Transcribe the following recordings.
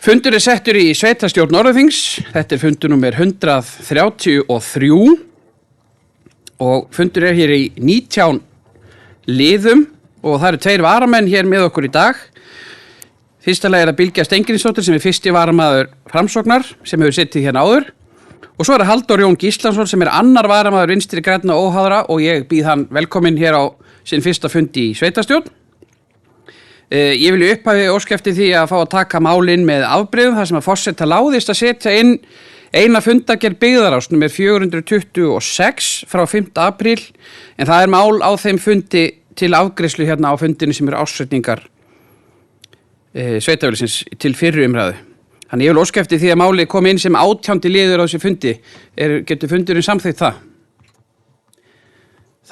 Fundur settur í sveitarstjórn Norðurþings. Þetta fundur númer 133 og fundur hér í 19 liðum og það eru 2 varamenn hér með okkur í dag. Fyrsta lagi það Bylgja Steingrímsdóttir sem fyrsti varamaður Framsóknar sem hefur sittið hérna áður. Og svo það Halldór Jón Gíslason sem annar varamaður Vinstri grænna óháðra og ég býð hann velkominn hér á sinn fyrsta fundi í sveitarstjórn. Ég vil í upphafi óska eftir því að fá að taka málinn með afbrigðum þar sem að forseta láðist að setja inn eina fundargerð byggðaráðs númer 426 frá 5. apríl en það mál á þeim fundi til afgreiðslu hérna á fundinu sem ársreikningar sveitafélagsins til fyrri umræðu. Þannig ég vil óska eftir því að málið kom inn sem 18. liður á þessu fundi. Getur fundurinn samþykkt það?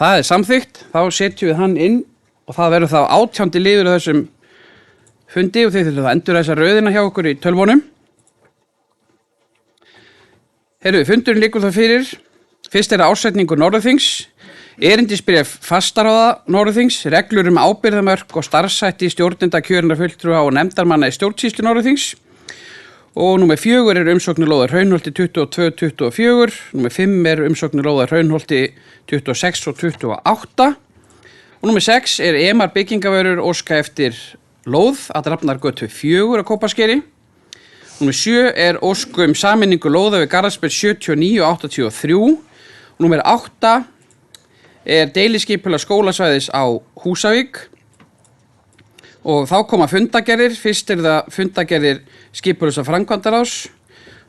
Það samþykkt, þá setjum við hann inn og það verður þá 18. liður á þessum fundi og þið þurfum að endura þessa röðina hjá okkur í tölvunum. Fundurinn liggur það fyrir. Fyrst ásetningur Norðurþings, erindisbréf fastaráða Norðurþings, reglur ábyrgðarmörk og starfshætti stjórnenda kjörinna fulltrúa og nefndarmanna í stjórnsýslu Norðurþings. Og númer 4 umsóknir lóðar Hraunholti 22-24, númer 5 umsóknir lóðar Hraunholti 26 og 28. Og númer 6 EMAR byggingavörur óska eftir lóð að Drafnargötu 4 á Kópaskeri. Númer 7 ósk sameiningu lóða við Garðarsbraut 79 og 83. Og númer 8 deiliskipulag skólasvæðis á Húsavík. Og þá koma fundagerðir. Fyrst það fundagerðir skipulags- og framkvæmdaráðs,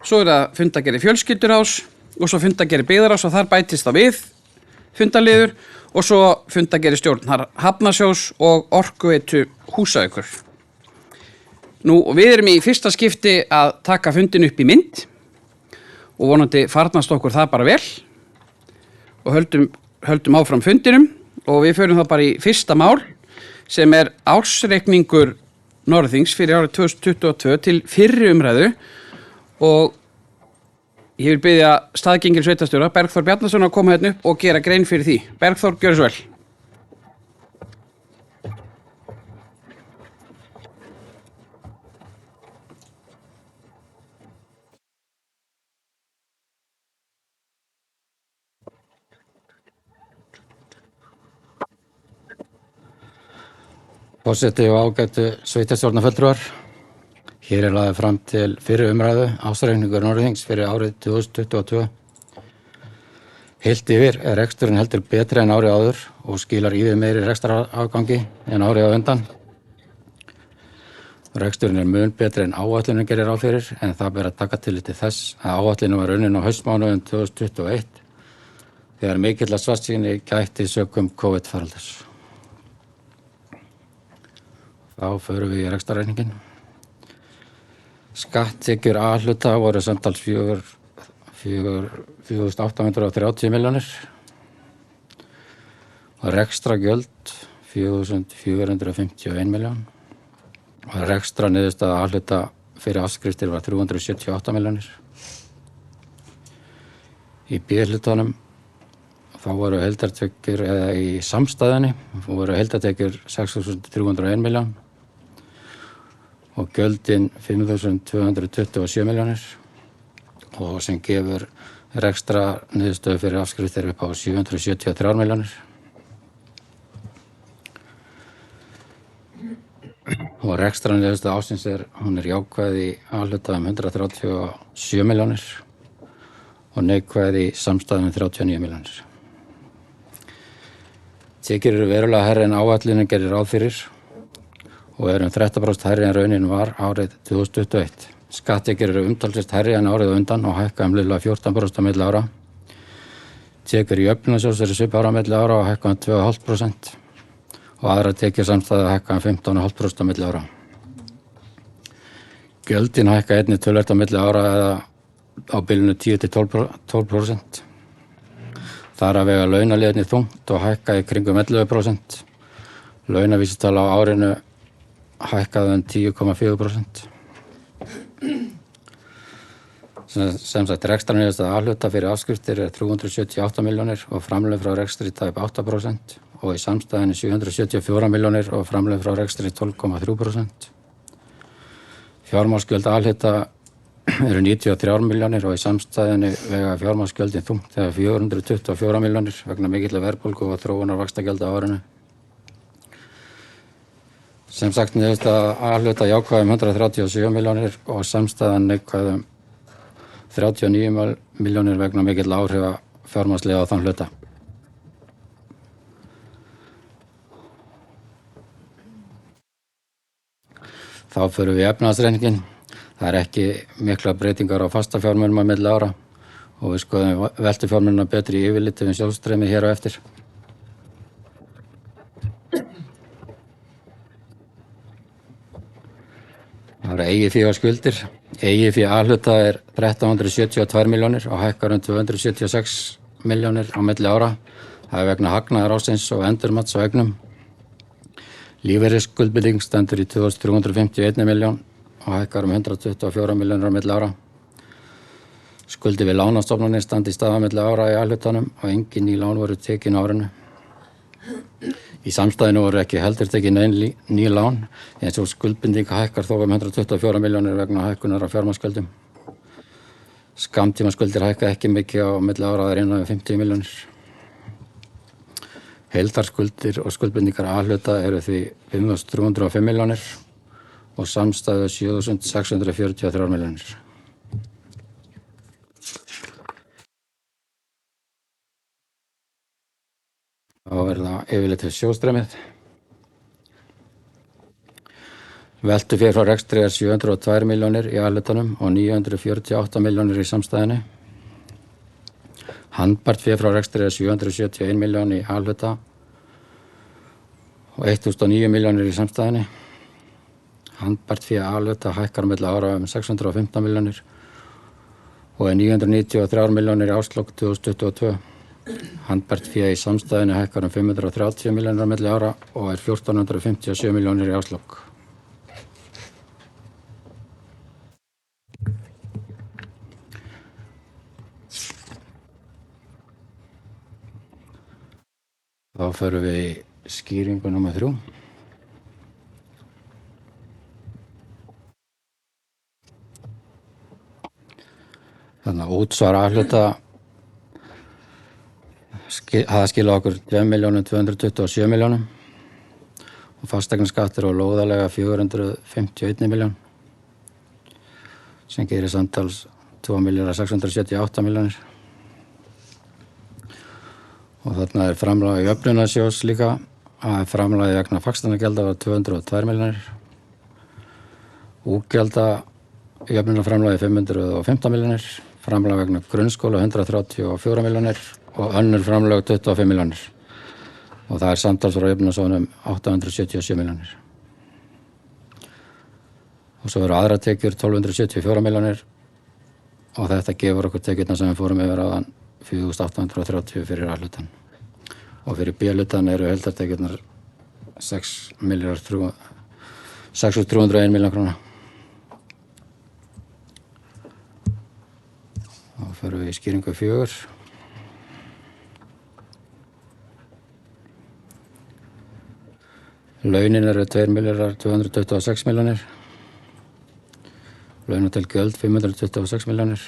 svo það fundagerðir fjölskylduráðs og svo fundagerðir byggðaráðs og þar bætist það við fundarliður og svo fundagerðir stjórnar Hafnarsjóðs og Orkuveitu Húsavíkur. Við erum í fyrsta skipti að taka fundin upp í mynd og vonandi farnast okkur það bara vel og höldum áfram fundinum og við förum þá bara í fyrsta mál sem ársreikningur Norðurþings fyrir árið 2022 til fyrri umræðu og ég vil biðja staðgengil sveitarstjóra Bergþór Bjarnason að koma hérna upp og gera grein fyrir því. Bergþór, gjörðu svo vel. Forseti og ágætu sveitarstjórnarfulltrúar. Hér lagður fram til fyrri umræðu ársreikningur Norðurþings fyrir árið 2022. Heilt yfir reksturinn heldur betri en árið áður og skilar í því meiri rekstrarafgangi en árið á undan. Reksturinn mun betri en áætlunin gerir ráð fyrir en það ber að taka tillit til þess að áætlunin var unnin á haustmánuðum 2021 þegar mikilla svartsýni gætti sökum COVID-faraldurs. Þá förum við í rekstrarreikningin. Skatttekjur A-hluta voru samtals 4.830 milljónir og rekstragjöld 4.451 milljón og rekstraniðurstaða A-hluta fyrir afskriftir var 378 milljónir. Í B-hlutanum þá voru heildartekjur eða í samstæðunni voru heildartekjur 6.301 milljón og gjöldin 5.227 milljónir og sem gefur rekstra niðurstöðu fyrir afskriftir upp á 773 milljónir. Og rekstra niðurstöðu ársins hún jákvæð í A-hluta 137 milljónir og neikvæð í samstæðunni 39 milljónir. Tekjur verulega hærri en áætlunin gerir ráð fyrir og 13% hærri en raunin var árið 2021. Skatttekjur umtalsvert hærri en árið á undan og hækka liðlega 14% á milli ára. Tekjur í jöfnunarsjóðs svipaðar á milli ára og hækka 2,5% og aðrar tekjur samstæðu hækka 15,5% á milli ára. Gjöldin hækka einnig töluvert á milli ára eða á bilinu 10-12%. Þar að vega launaliðinni þungt og hækka í kringum 11%. Launavísitala á árinu hækkaði 10,4%. Sem sagt rekstraniðurstaða A-hluta fyrir afskriftir 378 milljónir og framlög frá rekstri tæp 8% og í samstæðinni 774 milljónir og framlög frá rekstri 12,3%. Fjármagnsgjöld A-hluta eru 93 milljónir og í samstæðinni vega fjármagnsgjöldin þungt þegar 424 milljónir vegna mikillar verðbólgu og þróunar vaxtagjalda á árinu. Sem sagt niðurstaða A-hluta jákvæð 137 milljónir og samstæðan neikvæð 39 milljónir vegna mikill áhrifa fjármagnsliða á þann hluta. Þá förum við í efnahagsreikninginn. Það er ekki mikla breytingar á fasta fjármunum á milli ára og við skoðum veltufjármunina betri í yfirliti við sjálfstreymi hér á eftir. Það eru eigið fé og skuldir. Eigið fé A-hluta er 1372 milljónir og hækkar 276 milljónir á milli ára. Það er vegna hagnaðar ársins og endurmats á eignum. Lífeyrisskuldbinding stendur í 2351 milljón og hækkar 124 milljónir á milli ára. Skuldir við lánastofnanir standi í stað á milli ára í A-hlutanum og engin ný lán voru tekin á árinu. Í samstæðinu voru ekki heldur tekin ný lán eins og skuldbinding hækkar þó 124 milljónir vegna hækkunar á fjármagnsgjöldum. Skammtímaskuldir hækka ekki mikið á milli ára, það er innan 50 milljónir. Heildarskuldir og skuldbindingar A-hluta eru því 5.305 milljónir og samstæðu 7.643 milljónir. Þá er það yfirleitt við sjóðstreymið. Veltufé frá rekstri er 702 milljónir í A-hlutanum og 948 milljónir í samstæðinu. Handbært fé frá rekstri er 771 milljón í A-hluta og 1009 milljónir í samstæðinu. Handbært fé A-hluta hækkar milli ára 615 milljónir og er 993 milljónir í árslok 2022. Handbært fé í samstæðinu hækkar 530 milljónir á milli ára og er 1457 milljónir í árslok. Þá förum við í skýringu nr. 3. Þannig að útsvar A-hluta það skila okkur 2.227 milljónum og fasteignaskattur og lóðalega 451 milljón sem gerir samtals 2.678 milljónir. Og þarna er framlagið jöfnunarsjóðs líka. Það er framlagið vegna fasteignagjaldar var 202 milljónir. Útgjalda jöfnunarframlagið 515 milljónir. Framlag vegna grunnskóla 134 milljónir og önnur framlag 25 milljónir. Og það er samtals frá jöfnunarsjóðnum 877 milljónir. Og svo eru aðra tekjur 1274 milljónir og þetta gefur okkur tekjurna sem við fórum yfir áðan 4.830 fyrir A-hlutan og fyrir B-hlutan eru heildartekjurnar 6.301 milljón króna. Þá förum við í skýringu 4. Launin eru 2.226 milljónir. Launatilgjöld 526 milljónir.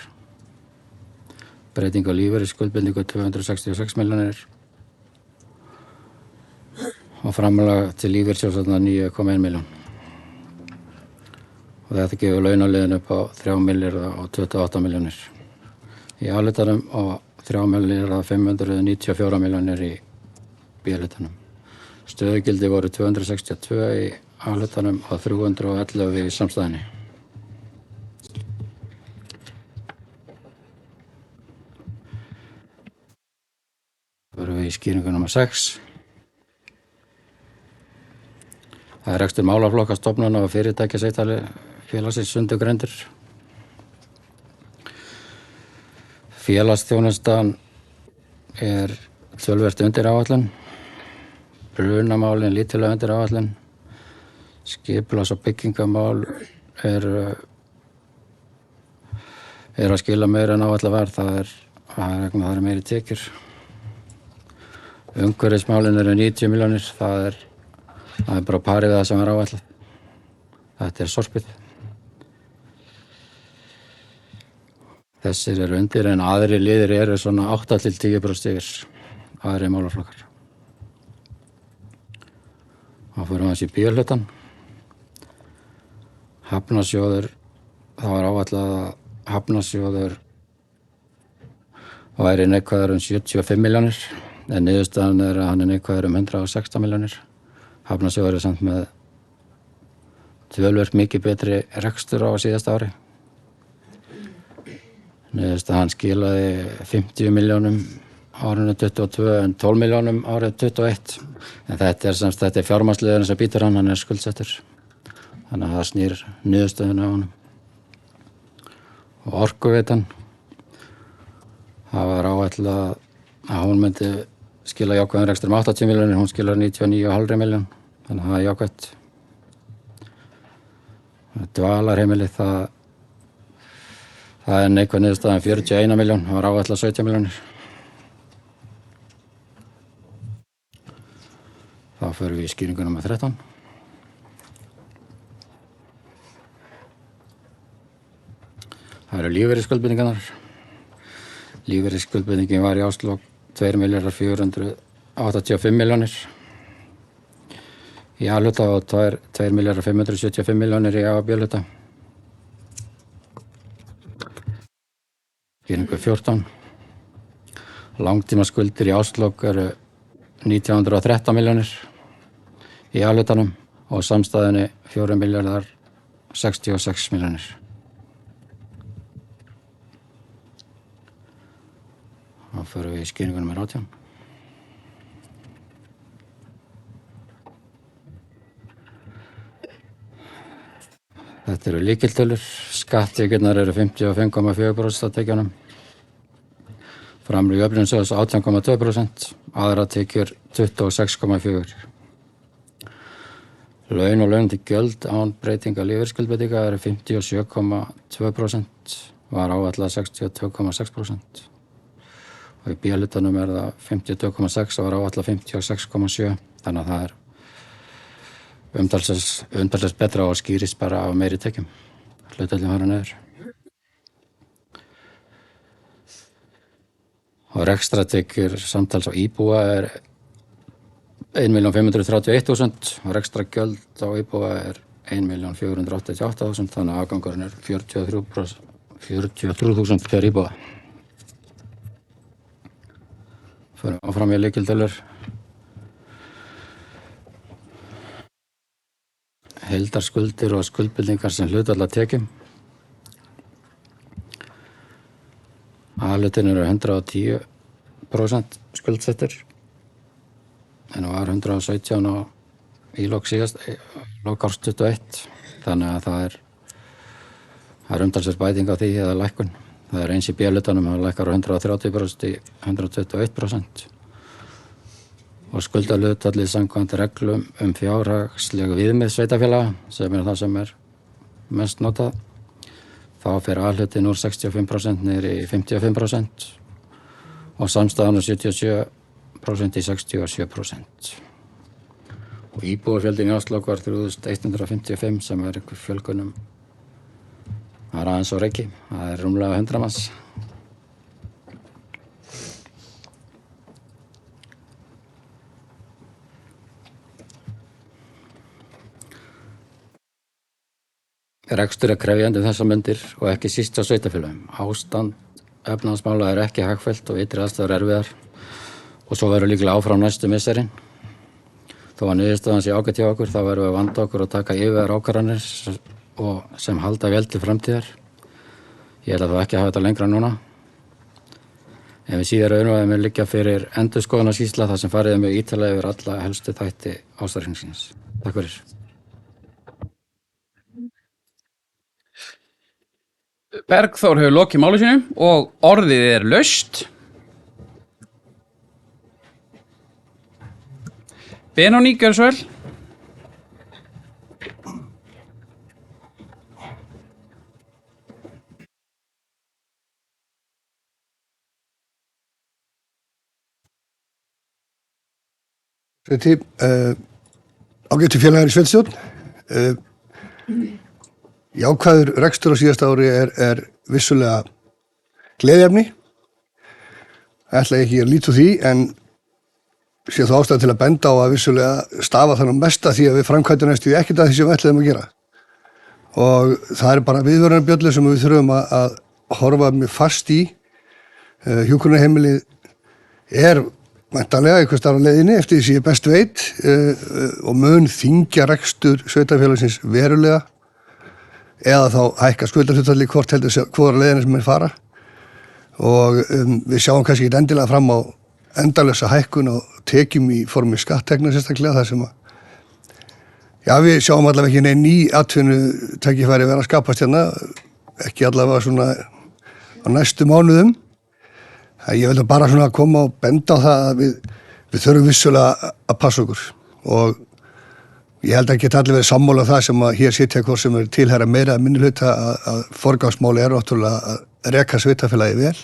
Breyting á lífeyrisskuldbindingu 266 milljónir og framlag til lífeyrissjóðs 9,1 milljón. Og þetta gefur launaliðin upp á 3.028 milljónir í A-hlutanum og 3.594 milljónir í B-hlutanum. Stöðugildi voru 262 í A-hlutanum og 311 í samstæðinni. Það verður við í skýringu nr. 6. Það er rekstur málaflokka stofnana og fyrirtækja félagsins sundurgreindur. Félagsþjónustan er töluvert undir áætlun. Brunamálin lítillega undir áætlun. Skipulags- og byggingamál er að skila meira en áætlað var. Það er meiri tekjur. Umhverfismálin eru 90 milljónir, það er bara parið við það sem er áætlað. Þetta er sorpið. Þessir eru undir en aðri liðir eru svona 8-10% yfir aðri málaflokkar. Þá fyrir við í B-hlutan. Hafnarsjóður, það var áætlað að Hafnarsjóður væri neikvæður 75 milljónir en niðurstaðan að hann neikvæður 116 milljónir. Hafnarsjóður samt með töluvert mikið betri rekstur á síðasta ári. Niðurstaðan skilaði 50 milljónum árinu 22 en 12 milljónum árið 21. En þetta er fjármagnsliðurinn sem býtur hann skuldsettur. Þannig að það snýr niðurstöðuna á honum. Og Orkuveitan, það var áætlað að hún myndi skila jákvæðum rekstur 80 milljónir, hún skilar 99,5 milljón, þannig að það er jákvætt. Dvalarheimili, það er neikvæð niðurstaðan 41 milljón, það var áætlað 17 milljónir. Þá förum við í skýringu númer 13. Það eru lífeyrisskuldbindingarnar. Lífeyrisskuldbindingin var í árslok 2.485 milljónir. Í A-hluta og 2.575 milljónir í A- og B-hluta. Skýringu 14. Langtímaskuldir í árslok eru 1913 milljónir í A-hlutanum og samstæðunni 4.066 milljónir. Þá förum við í skýringu númer 18. Þetta eru lykiltölur. Skatttekjurnar eru 55,4% af tekjunum. Framlög jöfnunarsjóðs 18,2%, aðrar tekjur 26,4%. Laun og launandi gjöld án breytinga lífeyrisskuldbindinga eru 57,2%, var áætlað 62,6%. Og í B-hlutanum er það 52,6% og var áætlað 56,7%, þannig að það er umtalsvert betra og skýrist bara af meiri tekjum. Hlutföllin fara niður. Og rekstratekjur samtals á íbúa er 1.531.000 og rekstragjöld á íbúa er 1.488.000, þannig að afgangurinn er 43.000 per íbúa. Förum áfram í lykiltölur. Heildarskuldir og skuldbindingar sem hlutfall af tekjum. A-hlutin eru 110% skuldsettur en var 117 í lok árs 21, þannig að það er umtalsverð bæting á því eða lækkun. Það er eins í B-hlutanum, það lækkar á 130% í 121% og skuldahlutfallið samkvæmt reglum fjárhagsleg viðmið sveitarfélaga, sem er það sem er mest notað. Þá fer A-hlutin úr 65% niður í 55% og samstæðan úr 77% í 67%. Og íbúafjöldin í árslok var 3.155 sem er einhver fjölgunum. Það er aðeins á Reyki, það er rúmlega 100 manns. Rekstur er krefjandi þessar myndir og ekki síst á sveitarfélögum. Ástand efnahagsmála er ekki hagfellt og ytri aðstæður erfiðar og svo verður líklega áfram næstu misserin. Þó að niðurstaðan sé ágætt hjá okkur, þá verðum við að vanda okkur og taka yfir ákvarðanir og sem halda vel til framtíðar. Ég ætla þó ekki að hafa þetta lengra núna. En við síðar auðvitað liggja fyrir endurskoðunarskýrsla þar sem farið mjög ítarlega yfir alla helstu þætti ástæðingsins. Takk fyrir. Bergþór hefur lokið máli sínu og orðið er laust. Benóný, gjörðu svo vel. Ágætu félagar í sveitarstjórn. Jákvæður rekstur á síðasta ári er vissulega gleðjefni. Ætla ég ekki að líta úr því, en sé þá ástæða til að benda á að vissulega stafa þannig mest að því að við framkvæmdum næstu því ekkert að því sem við ætlaðum að gera. Og það er bara viðvörunarbjöllu sem við þurfum að horfa mjög fast í. Hjúkrunarheimilið er væntanlega einhvers staðar á leiðinni eftir því sem ég best veit og mun þyngja rekstur sveitarfélagsins verulega eða þá hækka skuldahlutfalli hvort heldur hvora leiðina sem er fara. Og við sjáum kannski ekki endilega fram á endalösa hækkun og tekjum í formi skattekna sérstaklega þar sem að við sjáum allavega ekki neinn ný atvinnutækifæri vera að skapast hérna, ekki allavega svona á næstu mánuðum. Ég vil bara svona koma og benda á það að við þurfum vissulega að passa okkur og ég held að geta allir verið sammála það sem að hér sitja hvort sem er tilhæra meira minnihluta að forgangsmáli er náttúrulega að reka sveitarfélagi vel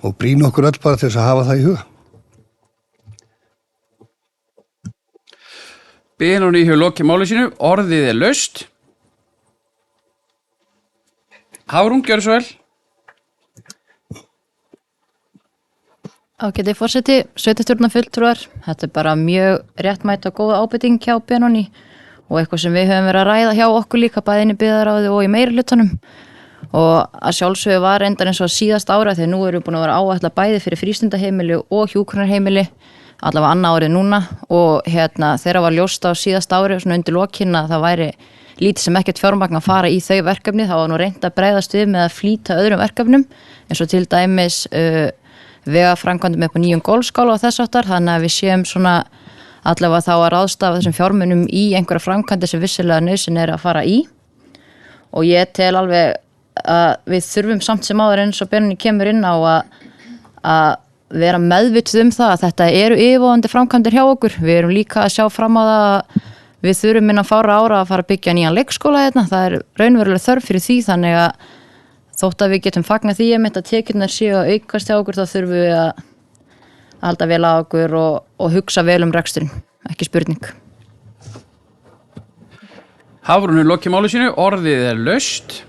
og brýna okkur öll bara til þess að hafa það í huga. Benóni hefur lokið máli sínu, orðið er laust. Hafrún, gjörðu svo vel. Ágæti forseti, sveitarstjórnarfulltrúar, þetta er bara mjög réttmætt og góð ábending hjá Benóni og eitthvað sem við höfum verið að ræða hjá okkur líka bæði inn í byggðaráði og í meirihlutanum og að sjálfsögðu var reyndar eins og síðast ára þegar nú erum við búin að vera áætla bæði fyrir frístundaheimili og hjúkrunarheimili allavega annað árið núna og þeirra var ljóst á síðast ári svona undir lokin að það væri lítið sem ekkert fjármagn að fara í þau verkefni, það var nú reynt að bregðast við með að flýta öðrum verkefnum eins og til dæmis vegaframkvæmdum upp á nýjum golfskála og þess áttar, þannig að við séum svona allavega þá að ráðstafa þessum fjármunum í einhverja framkvæmdi sem vissilega nauðsyn er að fara í og ég tel alveg að við þurfum samt sem áður eins og Benóni kemur inn á að vera meðvituð það að þetta eru yfirvofandi framkvæmdir hjá okkur. Við erum líka að sjá fram á það að við þurfum innan fárra ára að fara að byggja nýjan leikskóla hérna. Það er raunverulega þörf fyrir því þannig að þótt að við getum fagnað því að tekjurnar séu að aukast hjá okkur þá þurfum við að halda vel að okkur og hugsa vel um reksturinn, ekki spurning. Hafrún hefur lokið máli sínu, orðið er laust.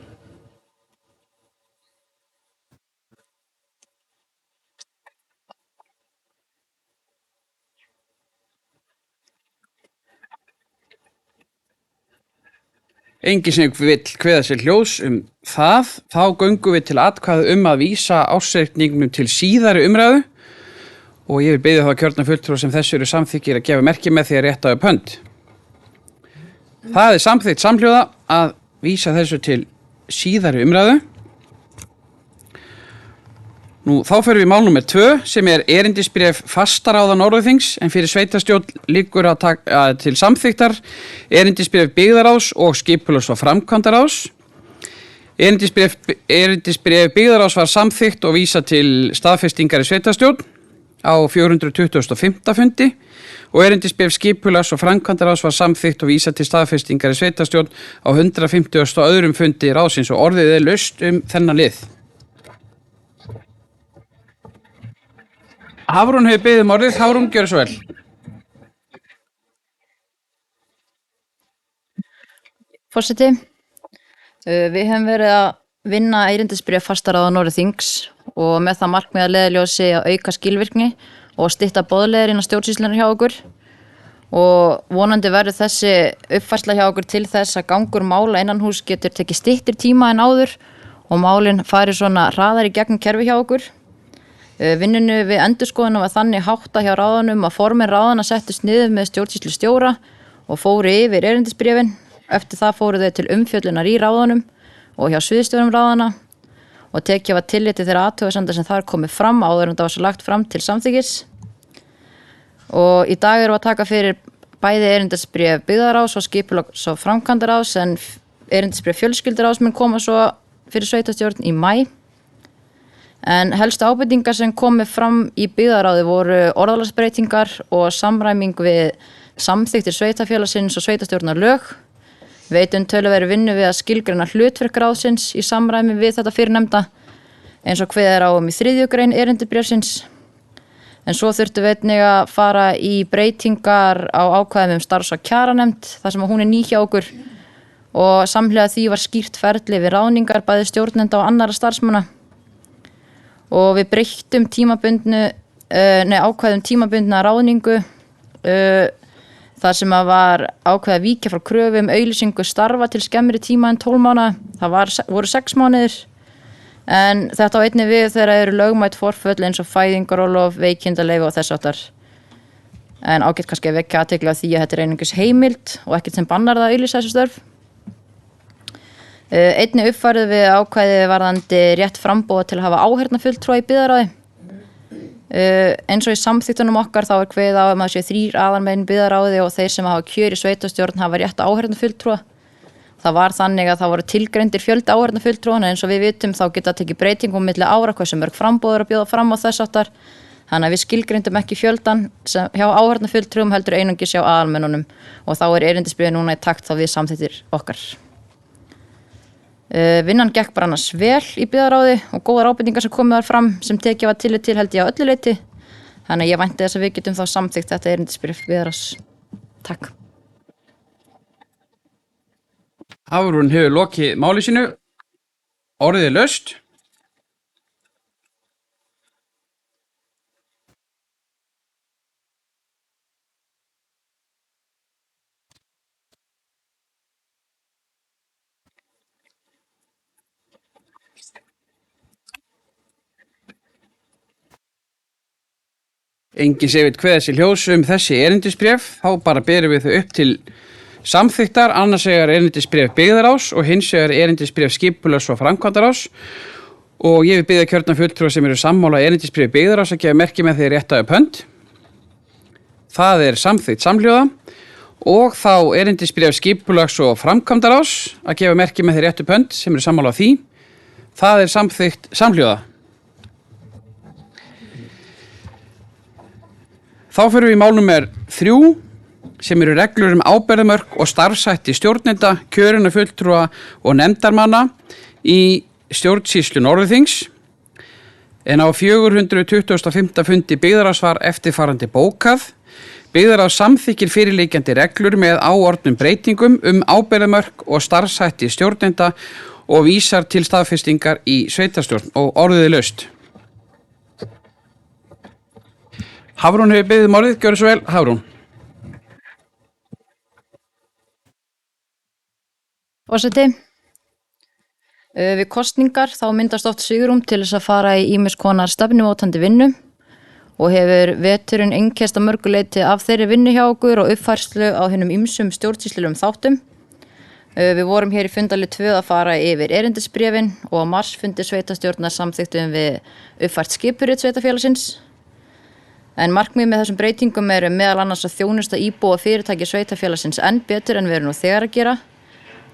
Enginn sem vill kveða sér hljóðs það, þá göngum við til atkvæða að vísa ársreikningnum til síðari umræðu og ég vil biðja þá kjörna fulltrúa sem þessu eru samþykkir að gefa merki með því að rétta upp hönd. Það er samþykkt samhljóða að vísa þessu til síðari umræðu. Nú, þá förum við mál númer 2 sem er erindisbréf fastaráða Norðurþings en fyrir sveitarstjórn liggur til samþykktar erindisbréf byggðaráðs og skipulags- og framkvæmdaráðs. Erindisbréf byggðaráðs var samþykkt og vísa til staðfestingar í sveitarstjórn á 425. fundi og erindisbréf skipulags- og framkvæmdaráðs var samþykkt og vísa til staðfestingar í sveitarstjórn á 152. fundi ráðsins og orðið er laust þennan lið. Hafrún hefur beðið orðið. Hafrún, gjörðu svo vel. Forseti, við höfum verið að vinna erindisbréf fastaráða Norðurþings og með það markmið að leiðarljósi að auka skilvirkni og stytta boðleiðir innan stjórnsýslunnar hjá okkur og vonandi verður þessi uppfærsla hjá okkur til þess að gangur mála innanhús getur tekið styttir tíma en áður og málin fari svona hraðar í gegnum kerfi hjá okkur. Vinninu við endurskoðunum var þannig hátta hjá ráðanum að formin ráðana settust niður með stjórnsýslustjóra og fóru yfir erindisbréfin. Eftir það fóru þau til umfjöllunar í ráðanum og hjá sviðstjórum ráðana og tekið var tilliti þeirra athugasemda sem þar komið fram áður en það var svo lagt fram til samþykkis. Og í dag erum við að taka fyrir bæði erindisbréf byggðaráðs og skipulags- og framkvæmdaráðs en erindisbréf fjölskylduráðs mun koma svo fyrir sveitarstjórn í maí. En helstu ábendingar sem komið fram í byggðaráði voru orðalagsbreytingar og samræming við samþykktir sveitarfélagsins og sveitarstjórnar lög. Veitum töluverði vinnu við að skilgreina hlutverk ráðsins í samræmi við þetta fyrrnefnda eins og kveðið er á í 3. grein erindisbréfsins. En svo þurftum við einnig að fara í breytingar á ákvæðum starfs- og kjaranefnd þar sem hún er ný hjá okkur og samhliða því var skýrt ferli við ráðningar bæði stjórnenda og annarra starfsmanna. og við breyttum ákvæðum tímabundna ráðningu þar sem að var ákveð að víkja frá kröfu auglýsingu starfa til skemmri tíma en 12 mánaða. Það voru 6 mánuðir, en þetta á einnig við þegar eru lögmæt forföll eins og fæðingarorlof, veikindaleyfi og þess háttar. En ágætt kannski að vekja athygli á því að þetta einungis heimild og ekkert sem bannar það að auglýsa þessi störf. Einnig uppfærið við ákvæði varðandi rétt framboða til að hafa áheyrnarfulltrúa í byggðarráði. Eins og í samþykktunum okkar þá kveðið á að séu 3 aðalmenn byggðarráði og þeir sem hafa kjör í sveitarstjórn hafa rétt á áheyrnarfulltrúa. Það var þannig að það voru tilgreindir fjöldi áheyrnarfulltrúa, en eins og við vitum þá geta tekið breytingum milli ára hversu mörg framboður að bjóða fram á þess háttar. Þannig að við skilgreindum ekki fjöldan hjá áheyrnarfulltrúum heldur einungis hjá aðalmennunum, og þá erindisbréfið núna í takt þá við samþykktir okkar. Vinnan gekk bara annars vel í byggðarráði og góðar ábendingar sem komið þar fram sem tekið var tillit til held ég á öllu leyti. Þannig að ég vænti þess að við getum þá samþykkt þetta erindisbréf byggðarráðs. Takk. Hafrún hefur lokið máli sínu. Orðið er laust. Enginn sé veit kveða sér ljós þessi erindisbréf, þá bara berum við þau upp til samþykktar, annars vegar erindisbréf byggðarráðs og hins vegar erindisbréf skipulags- og framkvæmdaráðs, og ég vil biðja kjörna fulltrúa sem eru sammála erindisbréf byggðarráðs að gefa merki með því rétta upp hönd. Það er samþykkt samhljóða, og þá erindisbréf skipulags- og framkvæmdaráðs að gefa merki með því rétta upp hönd sem eru sammála því. Það er samþykkt samhljóða. Þá fyrir við í mál númer 3 sem eru reglur ábyrgðarmörk og starfshætti stjórnenda, kjörinna fulltrúa og nefndarmanna í stjórnsýslu Norðurþings. En á 425. fundi byggðarráðs var eftirfarandi bókað. Byggðarráð samþykkir fyrirliggjandi reglur með áorðnum breytingum ábyrgðarmörk og starfshætti stjórnenda og vísar til staðfestingar í sveitarstjórn, og orðið er laust. Hafrún hefur beðið orðið, gjörðu svo vel, Hafrún. Forseti, við kosningar þá myndast oft svigrúm til þess að fara í ýmiss konar stefnumótandi vinnu og hefur veturinn einkennst að mörgu leyti af þeirri vinnu hjá okkur og uppfærslu á hinum ýmsum stjórnsýslulegum þáttum. Við vorum hér í fundalið 2 að fara yfir erindisbréfin og á marsfundi sveitarstjórnar samþykktum við uppfært skipurit sveitarfélagsins. En markmið með þessum breytingum eru meðal annars að þjónusta íbúa fyrirtæki sveitarfélagsins enn betur en við erum nú þegar að gera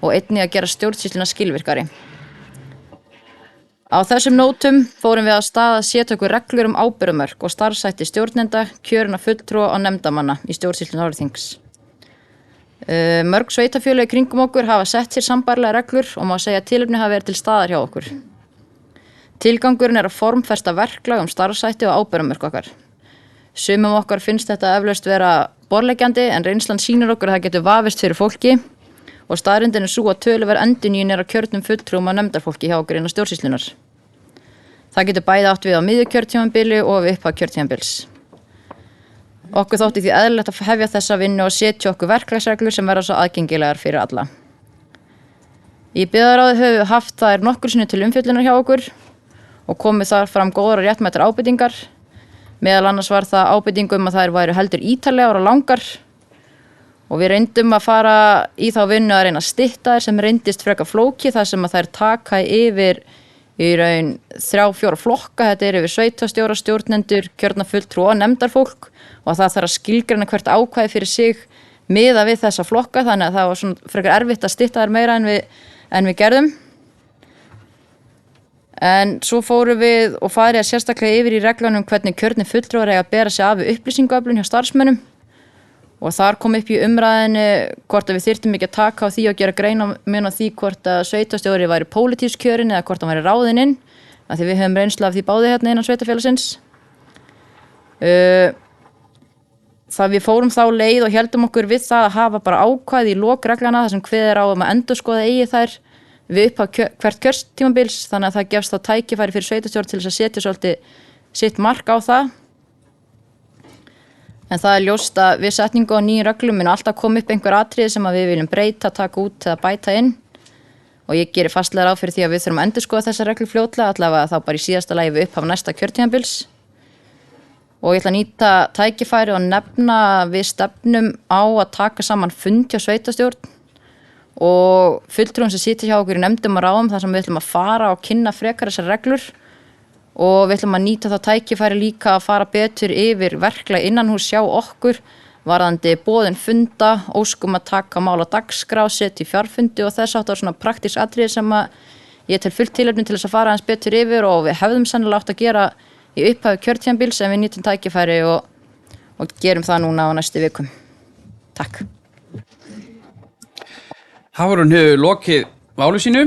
og einnig að gera stjórnsýsluna skilvirkari. Á þessum nótum fórum við að stað að setja okkur reglur ábyrgðarmörk og starfshætti stjórnenda, kjörinna fulltrúa og nefndarmanna í stjórnsýslu Norðurþings. Mörg sveitarfélög í kringum okkur hafa sett sér sambærilegar reglur og má segja að tilefni hafi verið til staðar hjá okkur. Tilgangurinn er að formfesta verklag starfshætti og ábyrgðarmörk okkar. Sumum okkar finnst þetta eflaust vera borðleggjandi, en reynslan sýnir okkur að það getur vafist fyrir fólki og staðreyndin er sú að töluverð endurnýjun er á kjörnum fulltrúum og nefndarfólki hjá okkur innan stjórnsýslunnar. Það getur bæði átt við á miðju kjörtímabili og við upphaf kjörtímabils. Okkur þótti því eðlilegt að hefja þessa vinnu og setja okkur verklagsreglur sem verða svo aðgengilegar fyrir alla. Í byggðarráði höfum við haft þær nokkru sinni til umfjöllunar hjá okkur og komið þar fram góðar og réttmætar ábendingar. Meðal annars var það ábendingum að þær væru heldur ítarlegar og langar og við reyndum að fara í þá vinnu að reyna að stytta þær sem reyndist frekar flóki þar sem að þær taka yfir í raun 3-4 flokka. Þetta er yfir sveitarstjóra, stjórnendur, kjörna fulltrúa og nefndarfólk og það þarf að skilgreina hvert ákvæði fyrir sig miða við þessa flokka, þannig að það var svona frekar erfitt að stytta þær meira en við gerðum. En svo fórum við og farið að sérstaklega yfir í reglunum hvernig kjörni fulltrúar eiga að bera sig af við upplýsingaöflun hjá starfsmönnum og þar kom upp í umræðinu hvort að við þyrftum ekki að taka á því og gera greinarmun á því hvort að sveitarstjóri væri pólitískt kjörinn eða hvort hann væri ráðinn inn, af því við höfum reynslu af því báði hérna innan sveitarfélagsins. Það við fórum þá leið og héldum okkur við það að hafa bara ákvæði í lok reglana þar sem kveðið er á að endurskoða eigi þær við upphaf hvert kjörtímabils, þannig að það gefst þá tækifæri fyrir sveitarstjórn til þess að setja svolítið sitt mark á það. En það ljóst að við setningu á nýjum reglum mun alltaf koma upp einhver atriði sem að við viljum breyta, taka út eða bæta inn. Og ég gerir fastlega ráð fyrir því að við þurfum að endurskoða þessar reglur fljótlega, allavega þá bara í síðasta lagi við upphaf næsta kjörtímabils. Og ég ætla að nýta tækifæri og nefna við stefnum á að taka saman fund hjá sveitarstjórn og fulltrúum sem sitja hjá okkur í nefndum og ráðum þar sem við ætlum að fara og kynna frekar þessar reglur. Og við ætlum að nýta það tækifæri líka að fara betur yfir verklag innanhús hjá okkur, varðandi boðin funda, óskum að taka mál á dagskrá, setja í fjarfundi og þess áttar svona praktísk atriði sem að ég tel fullt tilefni til þess að fara aðeins betur yfir og við hefðum sennilega átt að gera í upphafi kjörtímabils en við nýtum tækifæri og gerum það núna á næstu vikum. Takk. Hafrún hefur lokið máli sínu.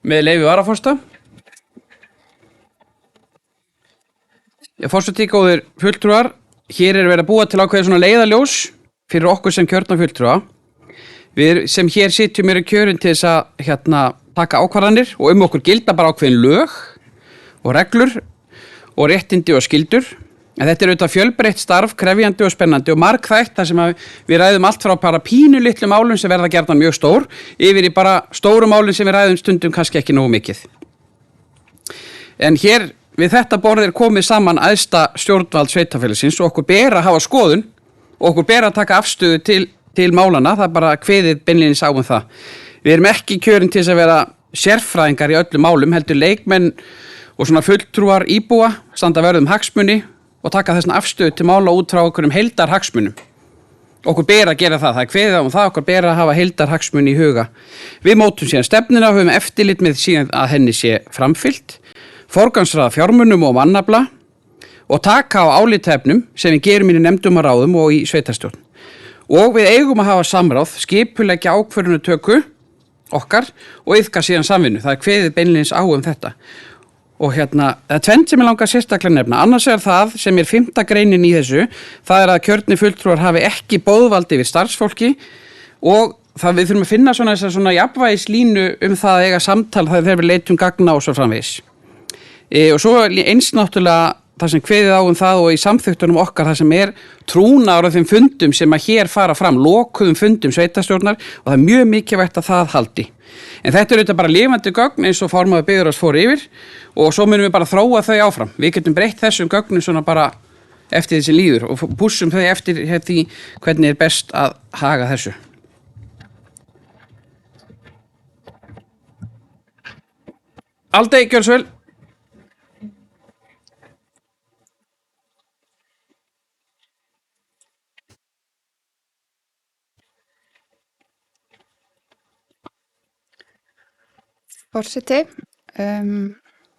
Með leyfi varaforsta. Forseti, góðir fulltrúar, hér verið að búa til ákveðið svona leiðarljós fyrir okkur sem kjörna fulltrúa. Við sem hér sitjum kjörin til þess að taka ákvarðanir og okkur gilda bara ákveðin lög og reglur og réttindi og skyldur. En þetta auðvitað fjölbreytt starf, krefjandi og spennandi og margþætt þar sem við ræðum allt frá bara pínu litlu málum sem verða gjarnan mjög stór yfir í bara stóru málum sem við ræðum stundum kannski ekki nógu mikið. En hér við þetta borð komið saman æðsta stjórnvald sveitarfélagsins og okkur ber að hafa skoðun og okkur ber að taka afstöðu til málana, það bara kveðið beinlínis á það. Við erum ekki kjörin til þess að vera sérfræðingar í öllum málum, heldur leikmenn og svona fulltrúar íbúa standa vörð hagsmuni og taka þessna afstöðu til mála út frá okkur heildarhagsmunum. Okkur ber að gera það, það kveðið á það, okkur ber að hafa heildarhagsmuni í huga. Við mótum síðan stefnuna, höfum eftirlit með síðan að henni sé framfylgt, forgangsraða fjármunum og mannafla og taka á álitaefnum sem við gerum í nefndum og ráðum og í sveitarstjórn. Og við eigum að hafa samráð, skipuleggja ákvörðunartöku okkar og iðka síðan samvinnu. Það kveðið beinlínis á þetta. Og það tvennt sem ég langar sérstaklega nefna. Annars það sem 5. greinin í þessu, það að kjörni fulltrúar hafi ekki boðvaldi við starfsfólki og það við þurfum að finna svona jafnvægislínu það að eiga samtal þegar við leitum gagna og svo framvegis. Og svo eins náttúrulega það sem kveðið á það og í samþykktunum okkar það sem trúnaður á þeim fundum sem að hér fara fram, lokuðum fundum sveitarstjórnar og það mjög mikilvægt að það haldi. En þetta auðvitað bara lifandi gögn eins og formaður Byggðaráðs fór yfir og svo munum við bara þróa þau áfram. Við getum breytt þessum gögnum svona bara eftir því sem líður og pússum þau eftir því hvernig best að haga þessu. Aldei, gjörðu svo vel. Forseti,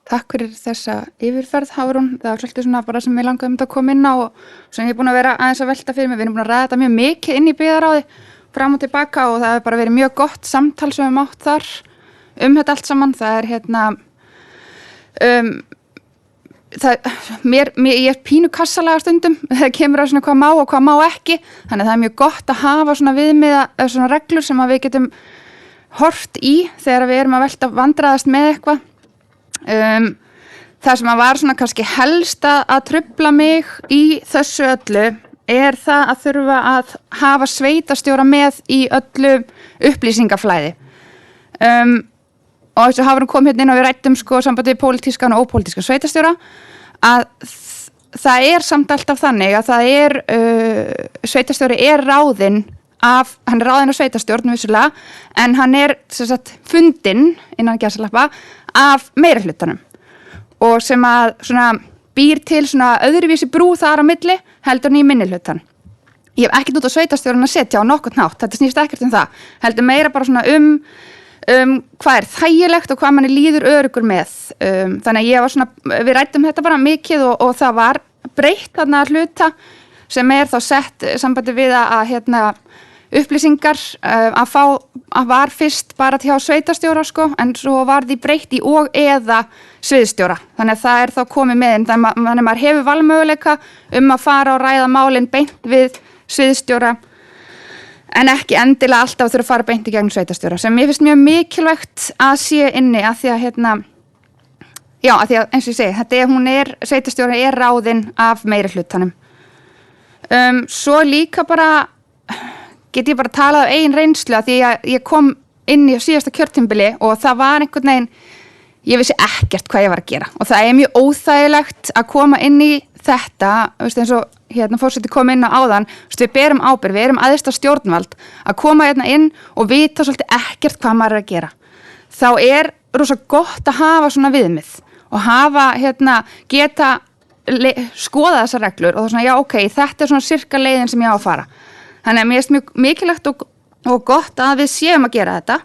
takk fyrir þessa yfirferð, Hafrún. Það var svolítið svona bara sem við langaðum að koma inn á og sem ég er búin að vera aðeins að velta fyrir mig. Við erum búin að ræða þetta mjög mikið inn í Byggðaráði, fram og tilbaka og það hefur bara verið mjög gott samtal sem við mátt þar þetta allt saman. Það ég er pínu kassalega stundum þegar kemur á svona hvað má og hvað má ekki. Þannig að það er mjög gott að hafa svona viðmiða, svona reglur sem að við getum hort í þegar við erum að velta vandræðast með eitthvað. Það sem að var svona kannski helst að trufla mig í þessu öllu það að þurfa að hafa sveitarstjóra með í öllu upplýsingaflæði. Og þess að Hafrún kom inn og við ræddum sambandið pólitískan og ópólitískan sveitarstjóra að það samt alltaf þannig að það sveitarstjóri ráðinn hann ráðinn á sveitarstjórn vissulega, en hann fundinn innan gæsalappa af meirihlutanum og sem að svona býr til svona öðruvísi brú þar á milli heldur en í minnihlutan. Ég hef ekkert út á sveitarstjórn að setja á nokkurn hátt, þetta snýst ekkert það, heldur meira bara svona hvað þægilegt og hvað manni líður öruggur með. Þannig að við ræddum þetta bara mikið og það var breytt þarna að hluta sem þá sett sambandi við að upplýsingar að var fyrst bara hjá sveitarstjóra en svo var því breytt í og eða sviðstjóra. Þannig að það þá komið með en þannig að maður hefur valmöguleika að fara og ræða málin beint við sviðstjóra. en ekki endilega alltaf þurfa að fara beint í gegn sveitarstjóra sem mér finnst mjög mikilvægt að sé inni að því að að því að eins og ég segi, sveitarstjóra er ráðinn af meiri hlutanum. Svo líka bara get ég bara talað af eigin reynslu að því að ég kom inn í síðasta kjörtímabili og það var einhvern veginn, ég vissi ekkert hvað ég var að gera og það er mjög óþægilegt að koma inn í þetta, eins og forseti kom inn á áðan, við berum ábyrgð, við erum æðsta stjórnvald, að koma inn og vita svolítið ekkert hvað maður er að gera. Þá er rosa gott að hafa svona viðmið og hafa, geta skoða þessar reglur og þá svona, já, ok, þetta er svona sirka leiðin sem ég á að fara. Þannig að mér finnst mjög mikilvægt og gott að við séum að gera þetta,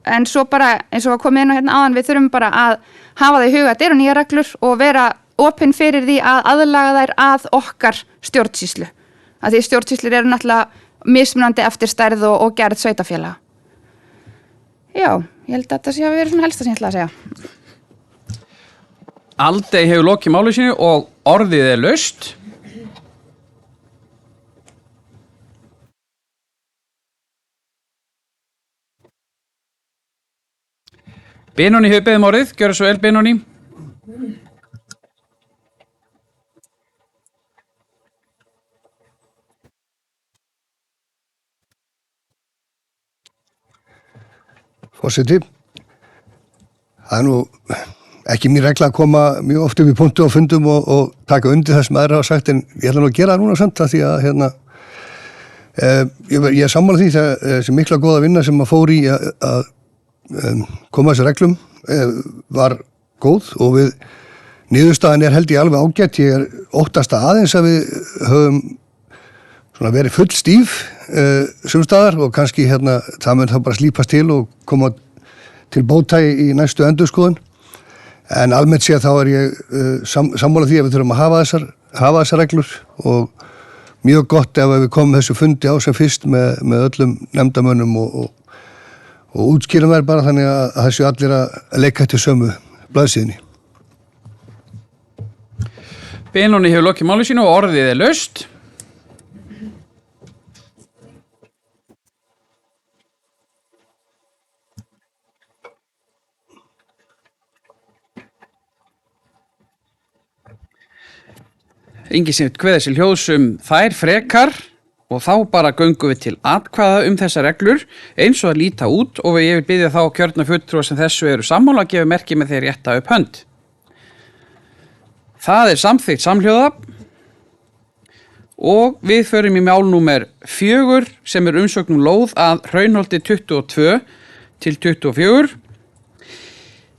en svo bara, eins og að koma inn á áðan, við þurfum bara að hafa það í huga að þetta eru nýja reglur og vera opinn fyrir því að aðlaga þær að okkar stjórnsýslu. Að því stjórnsýslur eru náttúrulega mismunandi eftir stærð og gerð sveitarfélaga. Já, ég held að þetta sé að vera svona helsta sem ég ætla að segja. Aldey hefur lokið máli sínu og orðið er laust. Benóni hefur beðið orðið, gjörðu svo vel Benóni. Forseti, það er nú ekki mín regla að koma mjög oft upp í punktu á fundum og taka undir það sem aðra hafa sagt, en ég ætla nú að gera það núna samt að því að ég er sammála því það þessi mikla góða vinna sem að fór í að koma þessu reglum var góð og við niðurstaðan er held ég alveg ágætt. Ég er óttast aðeins að við höfum svona verið full stíf sumstaðar og kannski það mun þá bara slípast til og koma til bóta í næstu endurskoðun. En almennt séð þá er ég sammála því að við þurfum að hafa þessar reglur og mjög gott ef við komum þessu fundi á sem fyrst með öllum nefndamönnum og útskýrum þær bara þannig að þessu allir að leika til sömu blaðsíðunni. Benóni hefur lokið máli sínu og orðið er laust. Engi sem kveða sér hljóðs þær frekar og þá bara göngum við til atkvæða þessar reglur eins og að líta út og ég vil biðja þá kjörna fulltrúa sem þessu eru sammála að gefa merki með þeir rétta upp hönd. Það er samþykkt samhljóða og við förum í mál númer 4 sem er umsókn lóð að Hraunholti 22 til 24.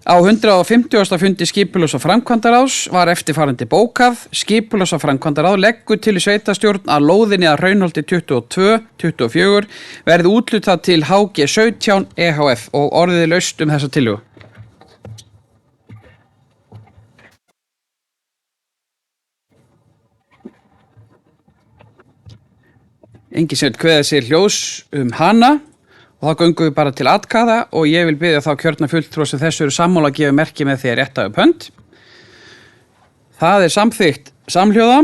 Á 150. fundi skipulags- og framkvæmdaráðs var eftirfarandi bókað. Skipulags- og framkvæmdaráð leggur til í sveitarstjórn að lóðinni að Hraunholti 22-24 verði úthlutað til HG17 EHF og orðið laust þessa tillögu. Engi sem kveða sér hljóðs hana. Og þá göngum við bara til atkvæða og ég vil biðja þá kjörna fulltrúa sem þessu eru sammála að gefa merki með því að rétta upp hönd. Það er samþykkt samhljóða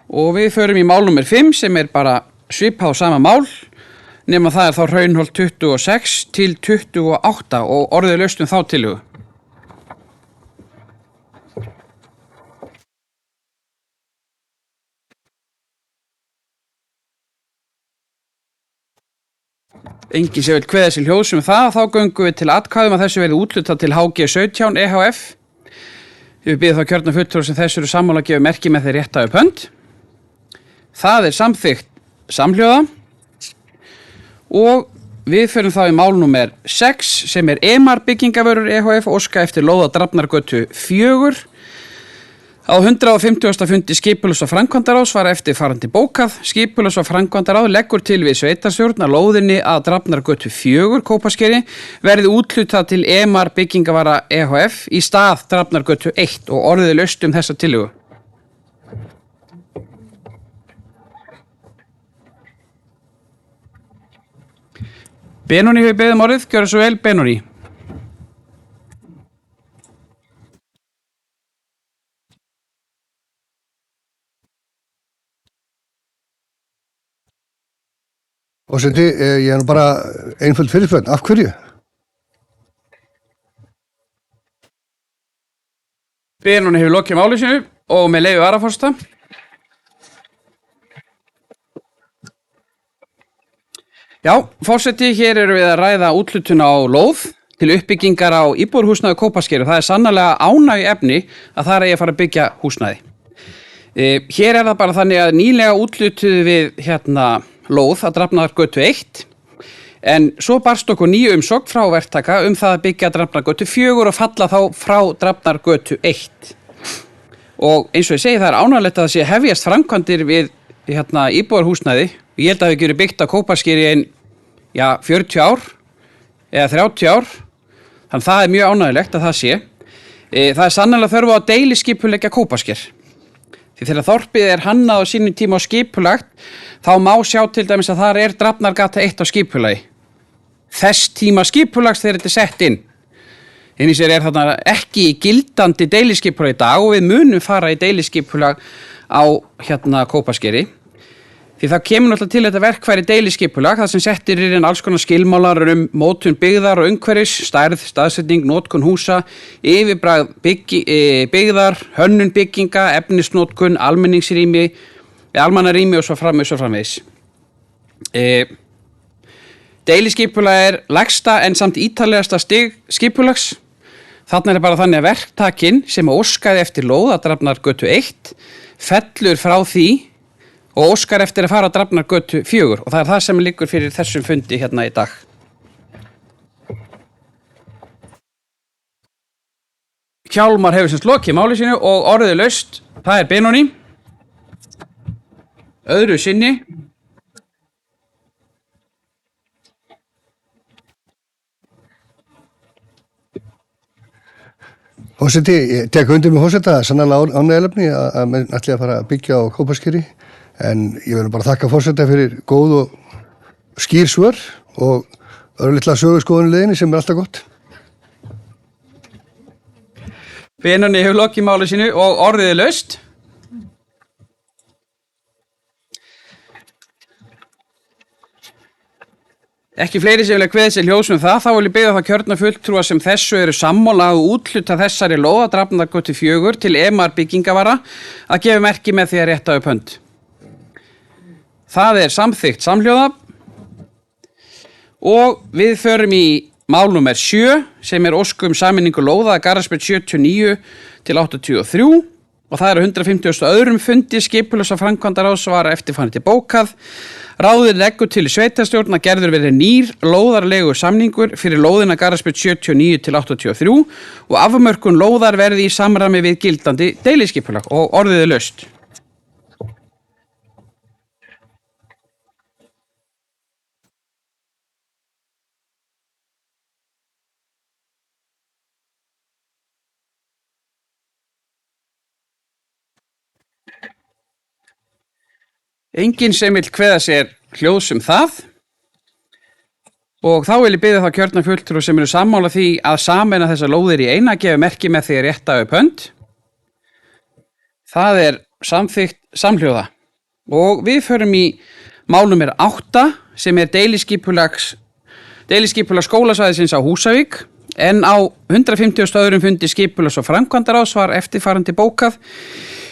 og við förum í mál númer 5 sem er bara svipað á sama mál nema það er þá Hraunholt 26 til 28 og orðið laust þá tillögu. Engi sem vil kveða sér hljóðs það, þá göngum við til atkvæðum að þessu verði úthlutað til HG17 EHF. Ég bið þá kjörna fulltrúa sem þessu eru sammála að gefa merki með þeir rétta upp hönd. Það er samþykkt samhljóða og við förum þá í mál númer 6 sem er EMAR byggingavörur EHF óska eftir lóð á Drafnargötu 4. Á 150. fundi skipulags- og framkvæmdaráðs var eftirfarandi bókað. Skipulags- og framkvæmdaráð leggur til við sveitarstjórn að lóðinni að Drafnargötu 4 Kópaskeri verði úthlutað til EMAR byggingavara EHF í stað Drafnargötu 1 og orðið laust þessa tillögu. Benóni hefur beðið orðið, gjörðu svo vel Benóni. Forseti, ég er nú bara einföld fyrirspurn, af hverju? Benóni hefur lokið máli sínu og með leyfi varaforseta. Já, forseti, hér erum við að ræða úthlutun á lóð til uppbyggingar á íbúðarhúsnæði Kópaskeri og það er sannarlega ánægju efni að það er að fara að byggja húsnæði. Hér er það bara þannig að nýlega útlutuðu við lóð að Drafnargötu 1 en svo barst okkur nýju umsókn frá verktaka það að byggja Drafnargötu 4 og falla þá frá Drafnargötu 1. Og eins og ég segi það er ánægjulegt að það sé hefjast framkvæmdir við íbúðarhúsnæði. Ég held að það hefur verið byggt á Kópaskeri 40 ár eða 30 ár. Þannig það er mjög ánægjulegt að það sé. Það er sannarlega þörf á að deiliskipuleggja Kópasker. Því þegar þorpið er hannað á sínum tíma og skipulagt, þá má sjá til dæmis að þar er Drafnargata 1 á skipulagi. Þess tíma skipulags þegar þetta er sett inn. Hins vegar er þarna ekki gildandi deiliskipulag í dag og við munum fara í deiliskipulag á Kópaskeri. Því það kemur náttúrulega til þetta verkfæri deiliskipulag, það sem settir inn alls konar skilmálar mótun byggðar og umhverfis, stærð, staðsetning, notkun húsa, yfirbragð byggðar, hönnun bygginga, efnisnotkun, almenningsrými, almannarými og svo framvegis. Deiliskipulag er lægsta en samt ítarlegasta stig skipulags. Þarna er bara þannig að verktakinn sem óskaði eftir lóð að Drafnargötu 1 fellur frá því og óskar eftir að fara að Drafnargötu 4 og það er það sem liggur fyrir þessum fundi í dag. Hjálmar hefur semst lokið máli sínu og orðið laust, það er Benóni. Öðru sinni. Forseti, ég tek undir með forseta, það er sannlega ánægjulefni að menn ætli að fara að byggja á Kópaskeri en ég vil bara þakka forseta fyrir góð og skýr svör og örlitla sögurskoðunleiðinni sem er alltaf gott. Benóni hefur lokið máli sínu og orðið laust. Ekki fleiri sem vilja kveða sér ljós það, þá vil ég biðja það kjörna fulltrúa sem þessu eru sammála að úthluta þessari lóð að Drafnargötu 4 til EMAR byggingavara að gefa merki með því að rétta upp hönd. Það er samþykkt samhljóða og við förum í mál númer 7 sem er óskum sameiningu lóða að Garðarsbraut 79 til 83 og það eru 152. Fundi skipulags- og framkvæmdaráðs var eftirfarandi bókað. Ráðið leggur til sveitarstjórn að gerður verði nýr lóðarlegu samningur fyrir lóðina Garðarsbraut 79 til 83 og afmörkun lóðar verði í samræmi við gildandi deiliskipulag og orðið er laust. Enginn sem vill kveða sér hljóðs það og þá vil ég biðja þá kjörna fulltrúa sem eru sammála því að sameina þessar lóðir í eina gefa merki með því að rétta upp hönd. Það er samþykkt samhljóða og við förum í mál númer 8 sem er deiliskipulag skólasvæðisins á Húsavík en á 152. Fundi skipulags- og framkvæmdaráðs var eftirfarandi bókað.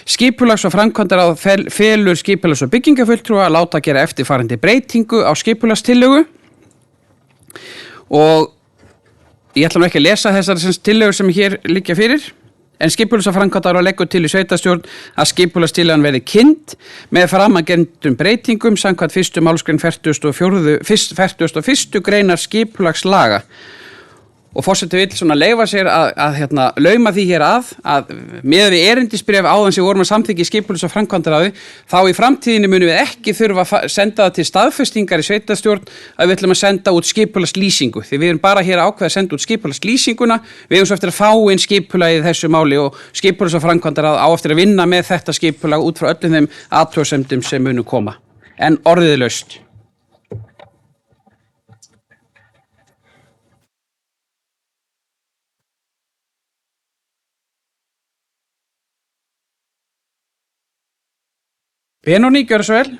Skipulags- og framkvæmdaráð felur skipulags- og byggingafulltrúa að láta gera eftirfarandi breytingu á skipulagstillögu og ég ætla nú ekki að lesa þessar tillögur sem hér liggja fyrir en skipulags- og framkvæmdaráð leggur til í sveitarstjórn að skipulagstillagan verði kynnt með framangreindum breytingum samkvæmt 1. málsgrein 41. greinar skipulagslaga. Og forseti vill svona leyfa sér að lauma því hér að með við erindisbréf áðan sem vorum að samþykja í skipulags- og framkvæmdaráði þá í framtíðinni munum við ekki þurfa að senda það til staðfestingar í sveitarstjórn að við ætlum að senda út skipulagslýsingu því við erum bara hér að ákveða að senda út skipulagslýsinguna við eigum svo eftir að fá inn skipulagið þessu máli og skipulags- og framkvæmdaráð á eftir að vinna með þetta skipulag út frá öllum þeim athugasemdum sem munum koma en orðið er laust. Benóni, gjörðu svo vel.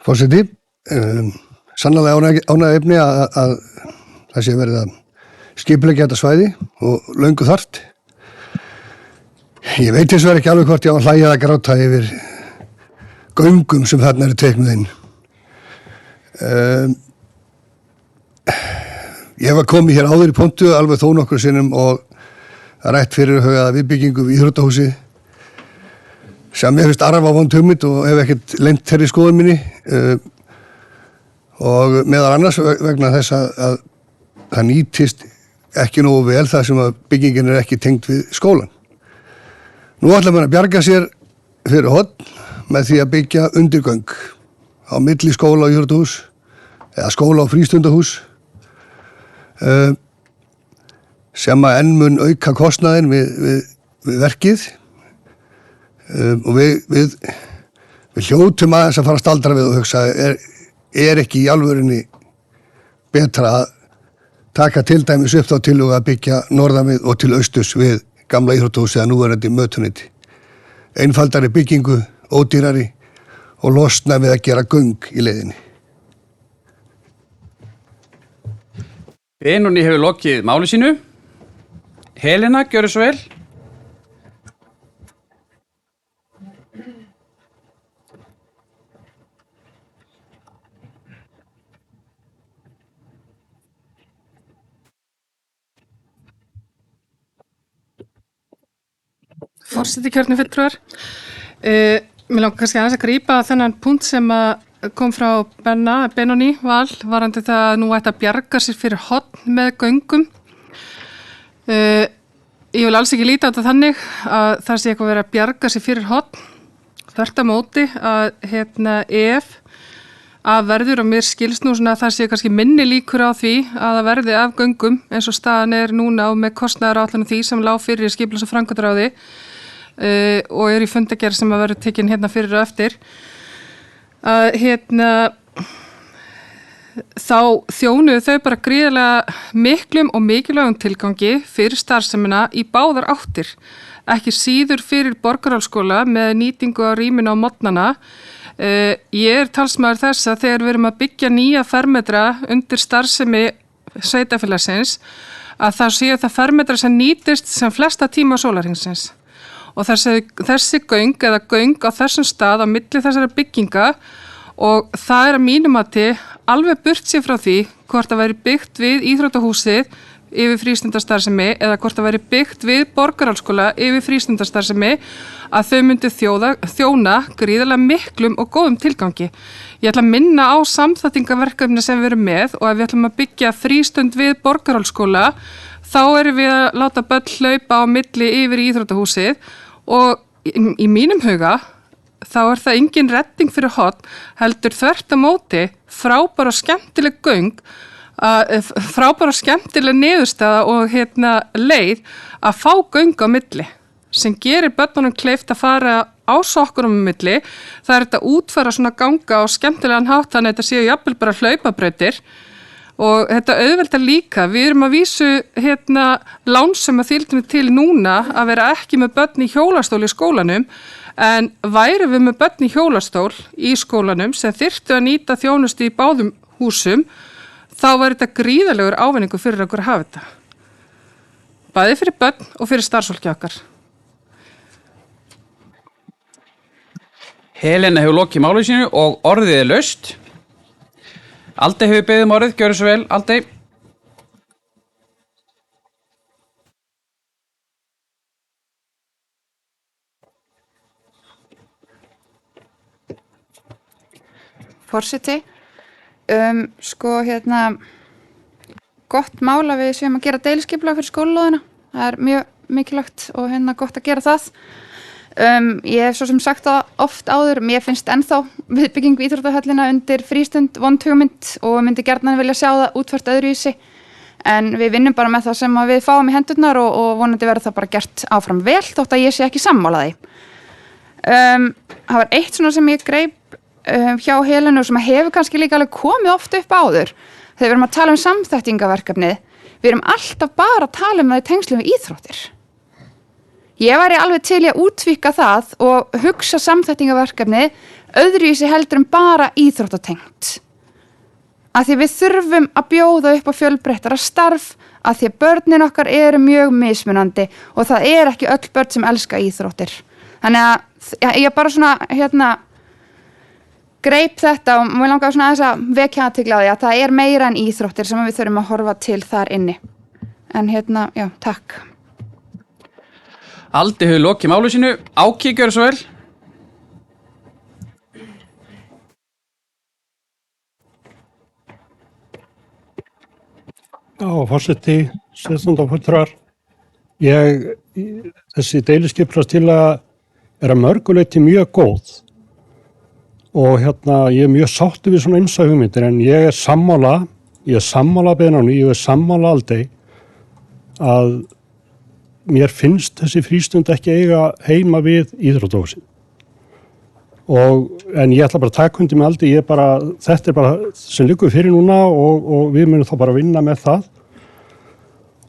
Forseti, sannlega ánægðefni að það sé verið að skipuleggja þetta svæði og löngu þarft. Ég veit hins vegar ekki alveg hvort ég á að hlæja að gráta yfir göngum sem þarna eru teiknuð inn. Ég hef komið hér áður í pontu alveg þó nokkur sinnum og rætt fyrirhugaða viðbyggingu við íþróttahúsi sem ég finnst arfa vond hugmynd og hef ekkert leynt þeirri skoðun minni og meðal annars vegna þess að það nýtist ekki nógu vel þar sem að byggingin er ekki tengd við skólan. Nú ætla maður að bjarga sér fyrir horn með því að byggja undirgöng á milli skóla og íþróttahús eða skóla og frístundahús sem að enn mun auka kostnaðinn við verkið og við hljótum aðeins að fara að staldra við og hugsa er ekki í alvörinni betra að taka til dæmis upp þá tillögu að byggja norðan við og til austurs við gamla íþróttahús eða núverandi mötuneyti. Einfaldari byggingu, ódýrari og losna við að gera göng í leiðinni. Benóný hefur lokið máli sínu. Helena, gjörðu svo vel. Forseti kjörnir fulltrúar. Mér langar kannski aðeins að grípa þennan punkt sem kom frá Benóný Val varandi það að nú ætti að bjarga sér fyrir horn með göngum. Ég vil alls ekki líta á þetta þannig að það sé eitthvað verið að bjarga sér fyrir horn. Þvert á móti að ef að verður og mér skilst nú svona að það sé kannski minni líkur á því að það verði af göngum eins og staðan er núna og með kostnaðaráætlun því sem lá fyrir skipulags- og framkvæmdaráði og er í fundagerð sem að verður tekin fyrir og eftir að þá þjónuðu þau bara gríðarlega miklum og mikilvægum tilgangi fyrir starfsemina í báðar áttir, ekki síður fyrir Borgarholtsskóla með nýtingu á rýminu á morgnana. Ég er talsmaður þess að þegar við erum að byggja nýja fermetra undir starfsemi sveitarfélagsins að það séu það fermetra sem nýtist sem flesta tíma sólarhringsins. Og þessi göng eða göng á þessum stað á milli þessara bygginga og það er að mínum mati alveg burt sér frá því hvort það væri byggt við íþróttahúsið yfir frístundastarfsemi eða hvort það væri byggt við Borgarholtsskóla yfir frístundastarfsemi að þau myndu þjóna gríðarlega miklum og góðum tilgangi. Ég ætla að minna á samþættingarverkefni sem við erum með og ef við ætlum að byggja frístund við Borgarholtsskóla þá erum við að láta börn hlaupa á milli yfir íþróttahúsið og í mínum huga þá er það engin redding fyrir horn heldur þvert á móti frábæra og skemmtileg göng, frábæra og skemmtileg niðurstaða og leið að fá göng á milli sem gerir börnunum kleift að fara á sokkunum á milli. Það er þetta útfæra svona ganga á skemmtilegan hátt þannig að þetta séu jafnvel bara hlaupabrautir. Og þetta auðveldar líka, við erum að vísu lánsum að þýldum til núna að vera ekki með börn í hjólastól í skólanum, en væri við með börn í hjólastól í skólanum sem þyrftu að nýta þjónustu í báðum húsum, þá var þetta gríðarlegur ávinningur fyrir okkur að hafa þetta. Bæði fyrir börn og fyrir starfsfólki okkar. Helena hefur lokið máli sínu og orðið er laust. Aldi hefur beðið orðið, gjörðu svo vel, Aldi. Forseti, gott mál að við séum að gera deiliskipulag fyrir skólalóðina. Það er mjög mikilvægt og gott að gera það. Ég hef svo sem sagt það oft áður, mér finnst ennþá viðbygging við íþróttahöllina undir frístund vond hugmynd og myndi gjarnan vilja sjá það útfært öðruvísi en við vinnum bara með það sem við fáum í hendurnar og vonandi verður það bara gert áfram vel þótt að ég sé ekki sammála því. Það var eitt svona sem ég greip hjá Helenu sem hefur kannski líka alveg komið oft upp áður þegar við erum að tala samþættingaverkefnið, við erum alltaf bara að tala það í tengslum við íþróttir. Ég væri alveg til í að útvíkka það og hugsa samþættingaverkefni öðruvísi heldur en bara íþróttatengt. Af því við þurfum að bjóða upp á fjölbreyttara starf, af því að börnin okkar eru mjög mismunandi og það ekki öll börn sem elska íþróttir. Þannig að ég bara svona greip þetta og mér langaði svona aðeins að vekja athygli á því að það meira en íþróttir sem við þurfum að horfa til þar inni. En já, takk. Aldi hefur lokið málu sínu. Áki, gjörðu svo vel. Já, forseti, sérstandafulltrúar. Þessi deiliskipulagstillaga að mörguleyti mjög góð og ég mjög sáttur við svona ýmsa hugmyndir, en ég er sammála Benóni, ég er sammála Aldey að mér finnst þessi frístund ekki eiga heima við íþróttahúsið. En ég ætla bara að taka undir með Aldey, þetta bara sem liggur fyrir núna og við munum þá bara vinna með það.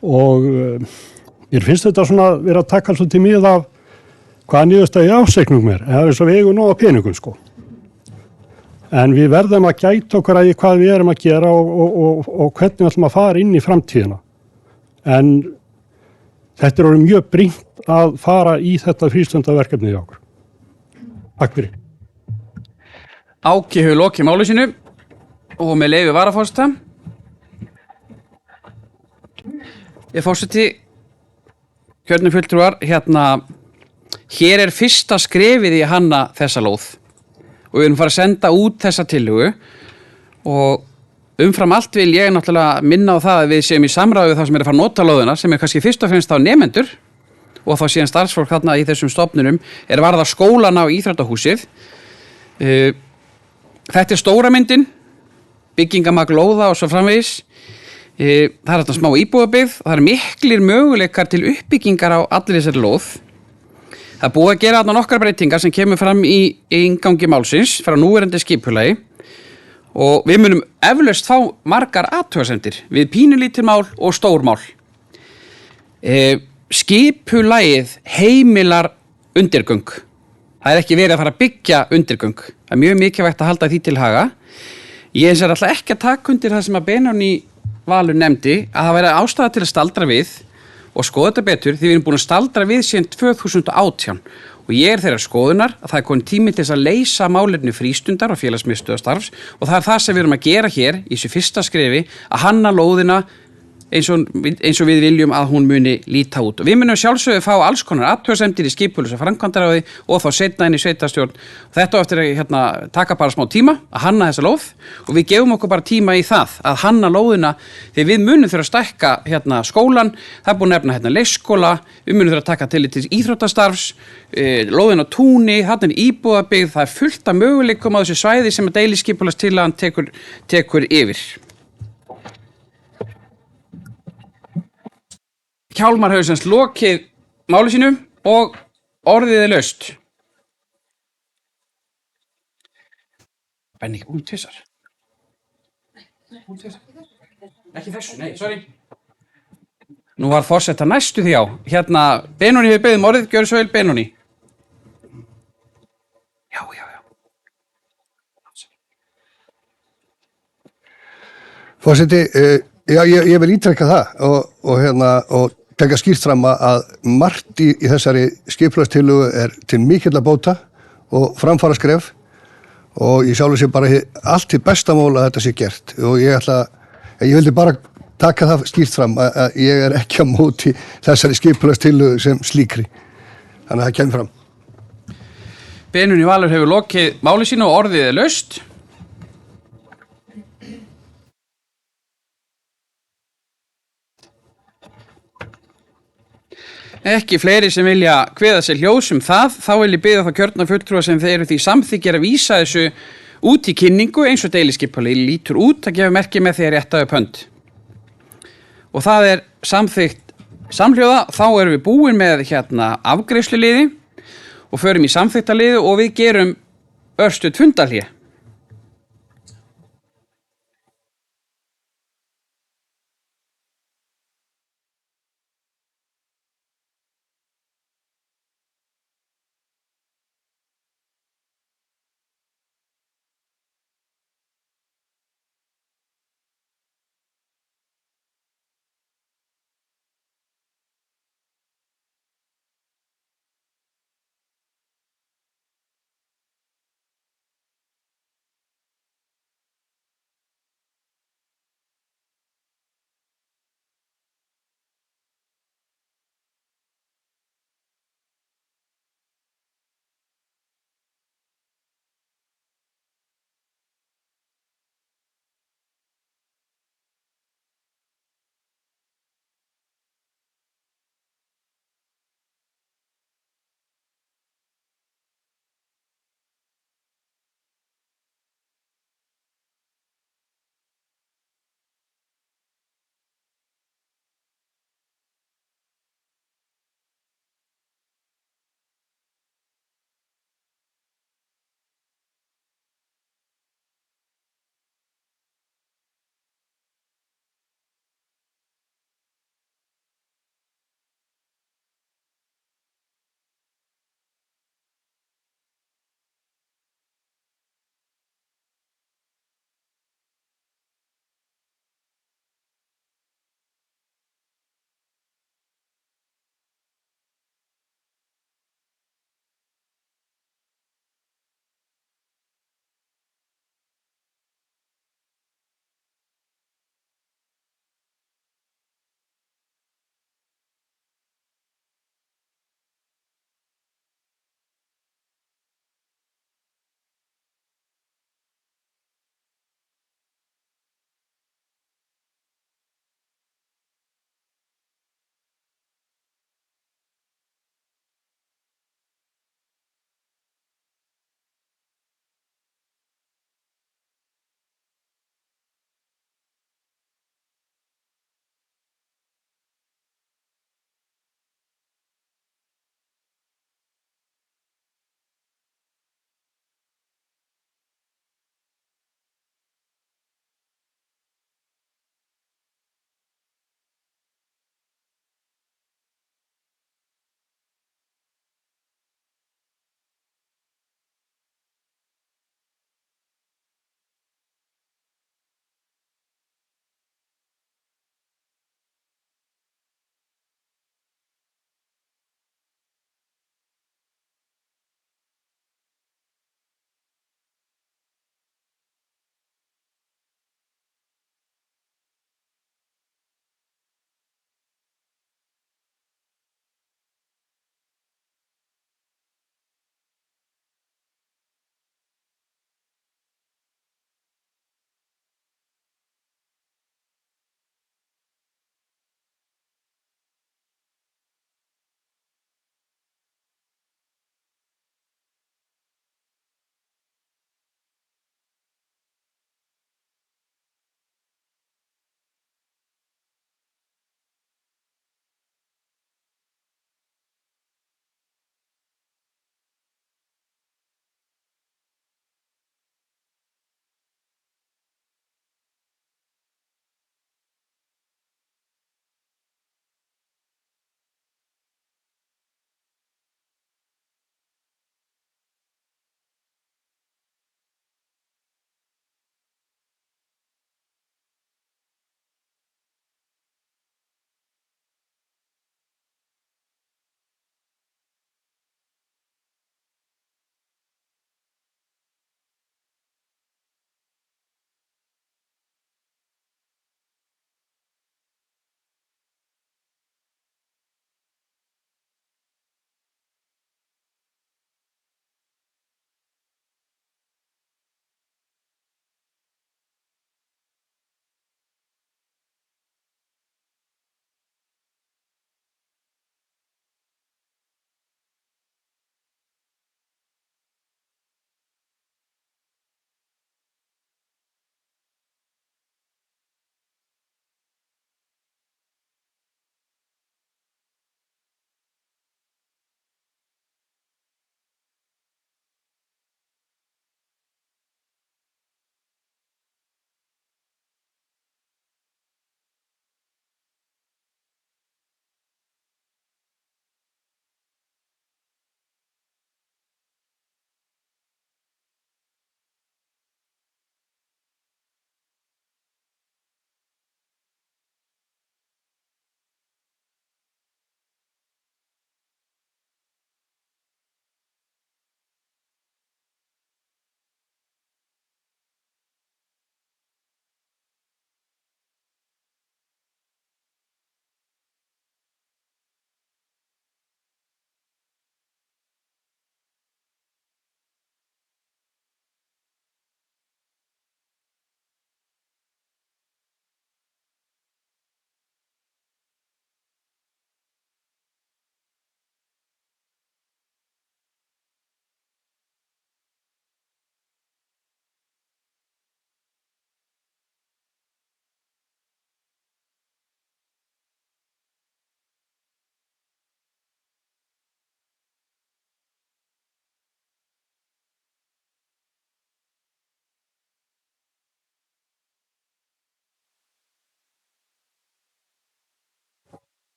Og mér finnst þetta svona vera að taka svolítið mið af hvaða niðurstaði ásreikningum en það svo við eigum nóg af peningum sko. En við verðum að gæta okkur að hvað við erum að gera og hvernig við ætlum að fara inn í framtíðina. En þetta orðið mjög brýnt að fara í þetta frístundaverkefnið hjá okkur. Takk fyrir. Áki hefur lokið málu sínu og með leyfi varaforseta. Ég forseti, kjörnir fulltrúar, hér er fyrsta skrefið í að hanna þessa lóð og við erum fara að senda út þessa tillögu og umfram allt vil ég náttúrulega minna á það að við séum í samráði við það sem er að fara að nota lóðina, sem er kannski fyrst og fremst á nemendur og þá síðan starfsfólk þarna í þessum stofnunum er varða skólana og íþróttahúsið. Þetta er stóra myndin, byggingamagn lóða og svo framvegis. Það er þetta smá íbúðabyggð, það er miklir möguleikar til uppbyggingar á allir þessari lóð. Það er búið að gera þarna nokkrar breytingar sem kemur fram í inngangi málsins frá núverandi skipulagi og við munum eflaust fá margar athugasemdir við pínulítil mál og stór mál. Skipulagið heimilar undirgöng. Það er ekki verið að fara að byggja undirgöng. Það er mjög mikilvægt að halda því til haga. Ég er alltaf ekki að taka undir það sem að Benóni Valur nefndi að það væri ástæða til að staldra við og skoða þetta betur því við erum búin að staldra við síðan 2018 og ég er þeirra skoðunar að það er komin tími til þess að leysa málefni frístundar og félagsmiðstöðvarstarfs og það er það sem við erum að gera hér í þessu fyrsta skrefi að hanna lóðina eins og við viljum að hún muni líta út. Og við munum sjálfsögðu fá alls konar athugasemdir í skipulags- og framkvæmdaráði og þá seinna inn í sveitarstjórn. Þetta á eftir að taka bara smá tíma að hanna þessa lóð og við gefum okkur bara tíma í það að hanna lóðina því við munum þurfa að stækka skólan, það er búin að nefna leikskóla, við munum þurfa að taka til íþróttastarfs, lóðin á túni, þarna er íbúðabyggð, það er fullt af möguleikum á þessu svæði sem að deiliskipulagstillagan tekur yfir. Hjálmar hefur semst lokið máli sínu og orðið er laust. Benni, tvisar. Ekki þessu, nei, sorry. Nú var forseta næstu því á. Benóni hefur beðið orðið, gjörðu svo vel Benóni. Já. Forseti, ég vil ítrekka það og taka skýrt fram að margt í þessari skipulagstillögu er til mikilla bóta og framfara skref og ég sjálfur sé bara allt til besta mál að þetta sé gert og ég vildi bara taka það skýrt fram að ég er ekki á móti þessari skipulagstillögu sem slíkri. Þannig að það kemur fram. Benóni Valur hefur lokið máli sínu og orðið er laust. Ekki fleiri sem vilja kveða sér hljós það, þá vil ég biðja þá kjörna fulltrúa sem þeir eru því samþykkir að vísa þessu út í kynningu eins og deiliskipulagið lítur út að gefa merki með því að rétta upp hönd. Og það er samþykkt samhljóða, þá erum við búin með afgreiðsluliði og förum í samþykktarliði og við gerum örstutt fundarhlé.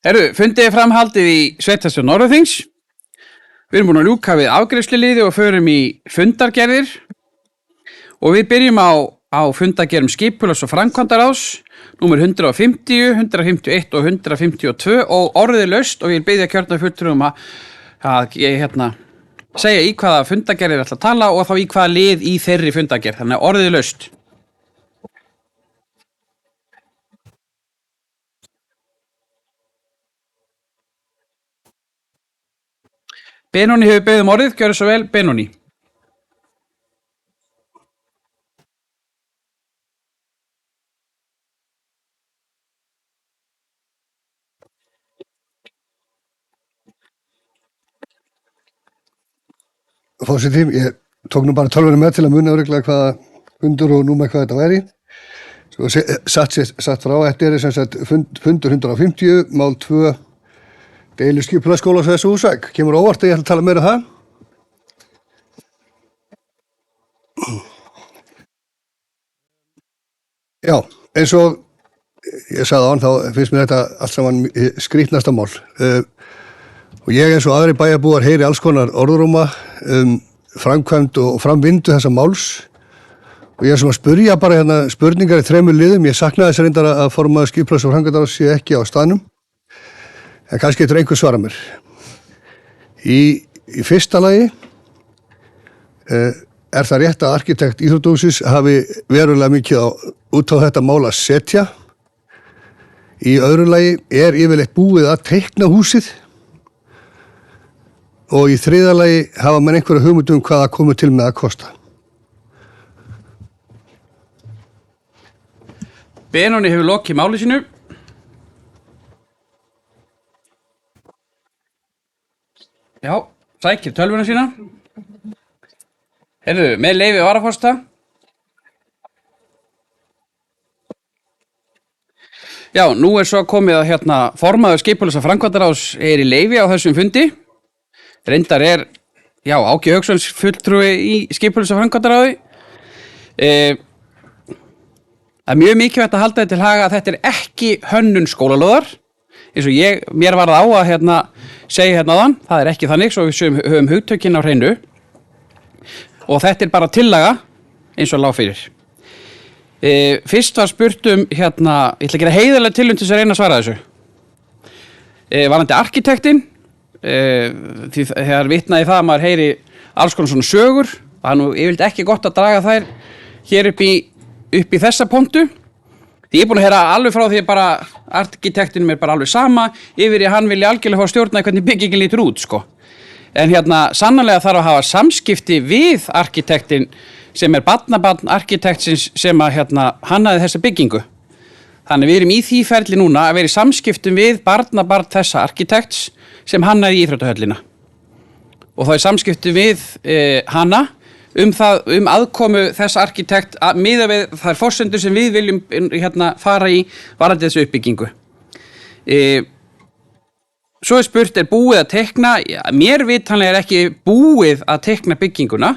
Fundið er framhaldið í sveitarstjórn Norðurþings. Við erum búin að ljúka við afgreiðsluliði og förum í fundargerðir og við byrjum á fundargerðum skipulags- og framkvæmdaráðs númer 150, 151 og 152 og orðið laust og ég vil biðja kjörna að segja í hvaða fundargerð er alltaf að tala og þá í hvaða lið í þeirri fundargerð, þannig að orðið laust. Benóni hefur beðið orðið, gjörðu svo vel, Benóni. Forseti, ég tók nú bara tölvunni með til að muna örugglega hvaða fundur og númer hvað þetta væri. Svo satt frá, þetta er sem sagt fundur 150, mál 2, deilu skipulagsskólasvæðis Húsavík. Kemur óvart að ég ætla að tala meira um það. Já, eins og ég sagði án, þá finnst mér þetta allt saman skrýtnasta mál. Og ég eins og aðri bæjarbúar heyri alls konar orðróma framkvæmd og framvindu þessa máls. Og ég er sem að spyrja bara hérna spurningar í 3 liðum. Ég saknaði þess reyndar að formaður skipulags- og framkvæmdaráðs sé ekki á staðnum. En kannski getur einhver svara mér. Í fyrsta lagi er það rétt að arkitekt Íþróttahússins hafi verulega mikið út á þetta mál að setja. Í öðru lagi er yfirleitt búið að teikna húsið. Og í þriðja lagi hafa menn einhverja hugmynd hvað það komið til með að kosta. Benóni hefur lokið máli sínu. Já, sækir tölvuna sína. Með leyfi varaforsta. Já, nú er svo komið að formaður skipulags- og framkvæmdaráðs er í leyfi á þessum fundi. Reyndar er, Áki Hauksson fulltrúi í skipulags- og framkvæmdaráði. Það er mjög mikilvægt að halda þetta til haga að þetta er ekki hönnun skólalóðar. Eins og mér var það á að segja áðan, það er ekki þannig, svo við höfum hugtökin á hreinu. Og þetta er bara tillaga eins og lág fyrir. Fyrst var spurt ég ætla að gera heiðarlega tilraun til þess að reyna að svara þessu. Varðandi arkitektinn, því þegar vitnaði það að maður heyri alls konar svona sögur, það er nú yfirleitt ekki gott að draga þær hér upp í þessa pontu. Því ég er búin að heyra alveg frá því að bara arkitektinum er bara alveg sama yfir í að hann vilja algjörlega fá stjórnaði hvernig byggingin lítur út, sko. En sannarlega þarf að hafa samskipti við arkitektin sem er barnabarn arkitektsins sem að hannaði þessa byggingu. Þannig við erum í því ferli núna að vera í samskiptum við barnabarn þessa arkitekts sem hannaði íþróttahöllina. Og þá er samskiptum við hana um aðkomu þess arkitekt miðað við þær forsendur sem við viljum fara í varðandi þessu uppbyggingu. Svo er spurt, er búið að teikna? Mér vitanlega er ekki búið að teikna bygginguna,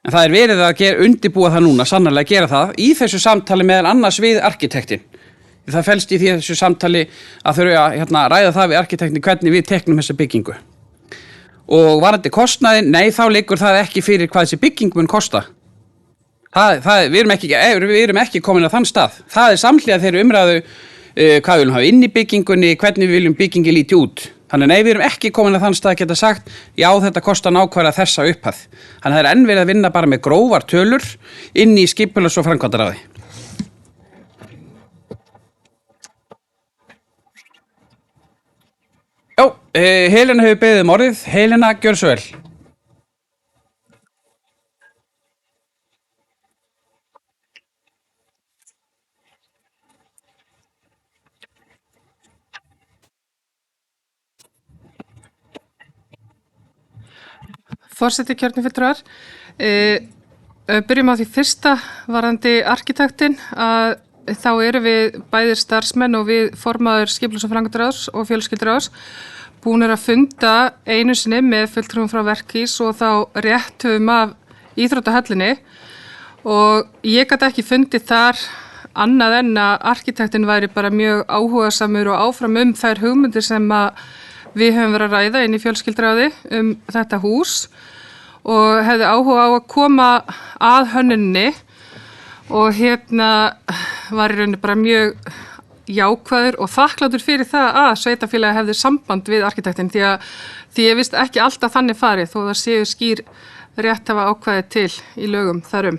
en það er verið að undirbúa það núna, sannarlega að gera það, í þessu samtali meðal annars við arkitektin. Það felst í þessu samtali að þurfa að ræða það við arkitektin hvernig við teiknum þessa byggingu. Og varðandi kostnaðin, nei, þá liggur það ekki fyrir hvað þessi bygging mun kosta. Við erum ekki komin að þann stað. Það er samhliða þeirri umræðu hvað við viljum hafa inn í byggingunni, hvernig við viljum byggingi líti út. Þannig nei, við erum ekki komin að þann stað að geta sagt, já, þetta kostar nákvæmlega þessa upphæð. Þannig það er enn verið að vinna bara með grófar tölur inn í skipulags- og framkvæmdaráði. Já, Helena hefur beðið orðið. Helena, gjör svo vel. Forseti kjörni fulltrúar. Byrjum á því fyrsta varðandi arkitektinn að þá eru við bæðir starfsmenn og við formaður skipulags- og framkvæmdaráðs og fjölskylduráðs búnir að funda einu sinni með fulltrúum frá Verkís og þá rétthöfum af íþróttahöllinni og ég gat ekki fundið þar annað en að arkitektin væri bara mjög áhugasamur og áfram þær hugmyndir sem að við höfum verið að ræða inn í fjölskylduráði þetta hús og hefði áhuga á að koma að hönnuninni og var í rauninni bara mjög jákvæður og þakklátur fyrir það að sveitarfélagi hefði samband við arkitektin því ég vist ekki alltaf þannig farið þó það séu skýr rétthafa ákvæði til í lögum þarum.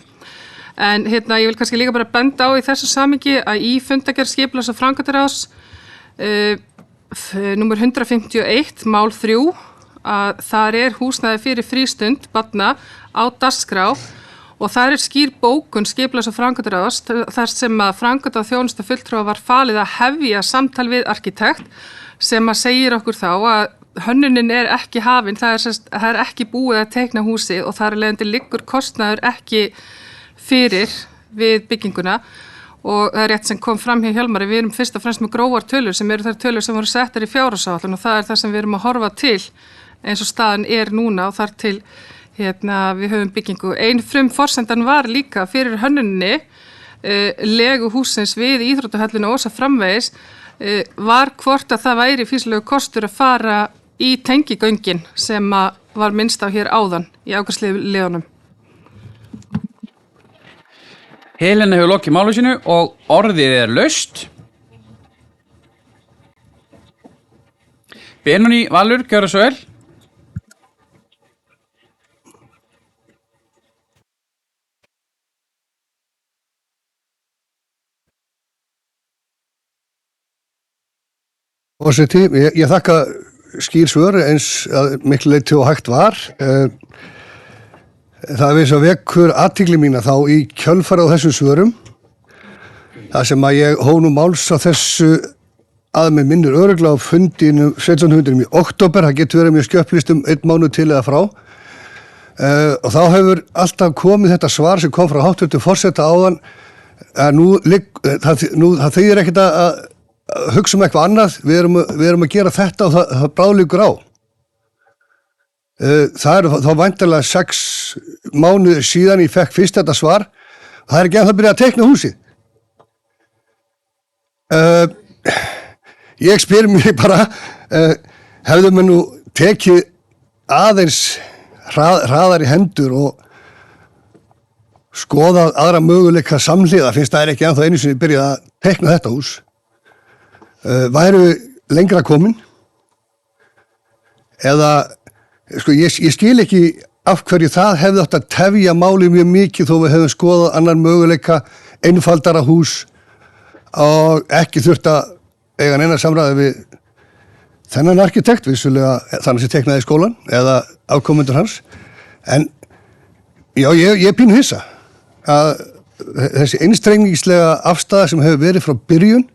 En ég vil kannski líka bara benda á í þessu samhengi að í fundargerð skipulags- og framkvæmdaráðs númer 151 mál 3 að þar húsnæði fyrir frístund barna á dagskrá og það skýr bókun skipulags- og framkvæmdaráðs þar sem að framkvæmda þjónustu fulltrúa var falið að hefja samtal við arkitekt sem að segir okkur þá að hönnunin ekki hafin, það er ekki búið að teikna húsið og þar leiðandi liggur kostnaður ekki fyrir við bygginguna og það rétt sem kom fram hjá Hjálmari, við erum fyrst og fremst með grófar tölur sem eru þær tölur sem voru settar í fjárhagsáætlun og það það sem við erum að horfa til eins og staðan núna og þar til við höfum byggingu. Ein frumforsendan var líka fyrir hönnuninni legu húsins við íþróttahöllina og svo framvegis var hvort að það væri fýsilegu kostur að fara í tengigöngin sem var minnst á hér áðan í afgreiðsluliðunum. Helena hefur lokið máli sínu og orðið laust. Benóný Valur, gjörðu svo vel. Forseti, ég þakka skýr svör eins að miklu leyti og hægt var. Það við svo vekur athygli mína þá í kjölfari á þessum svörum. Það sem að ég hóf nú máls á þessu að með minnir örugglega á fundinu 1700 í október, það getur verið mjög skjöpplist 1 mánuð til eða frá. Og þá hefur alltaf komið þetta svar sem kom frá háttvirtu forseta áðan að það þýðir ekkert að hugsa eitthvað annað, við erum að gera þetta og það bráðlíkur á. Það þá væntanlega 6 mánuðir síðan ég fekk fyrst þetta svar og það ekki ennþá byrjað að teikna húsið. Ég spyr mig bara, hefðu mér nú tekið aðeins hraðar í hendur og skoðað aðra möguleika samhliða, finnst það ekki ennþá einu sinni byrjað að teikna þetta hús. Væru lengra komin eða ég skil ekki af hverju það hefði átt að tefja málið mjög mikið þó við hefum skoðað annan möguleika einfaldara hús og ekki þurft að eiga neina samræði við þennan arkitekt vissulega þannig sem teiknaði í skólan eða afkomendur hans en já ég pínu hissa að þessi einstrengingslega afstaða sem hefur verið frá byrjun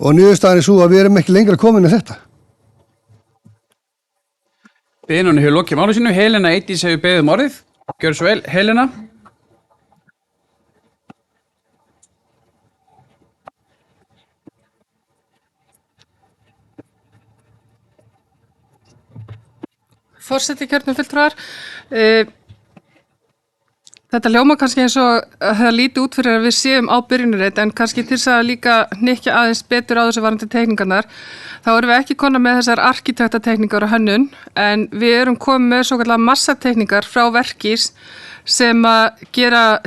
og niðurstaðan svo að við erum ekki lengra komin en þetta. Benóný hefur lokið máli sínu. Helena Eydís hefur beðið orðið. Gjörðu svo vel, Helena. Forseti kjörnum fulltrúar. Þetta hljóma kannski eins og það líti út fyrir að við séum á byrjunarreit en kannski til þess að líka hnykkja aðeins betur á þessu varandi teikningarnar þá erum við ekki konar með þessar arkitektateikningar og hönnun en við erum komið með svokallega massateikningar frá Verkís sem að gera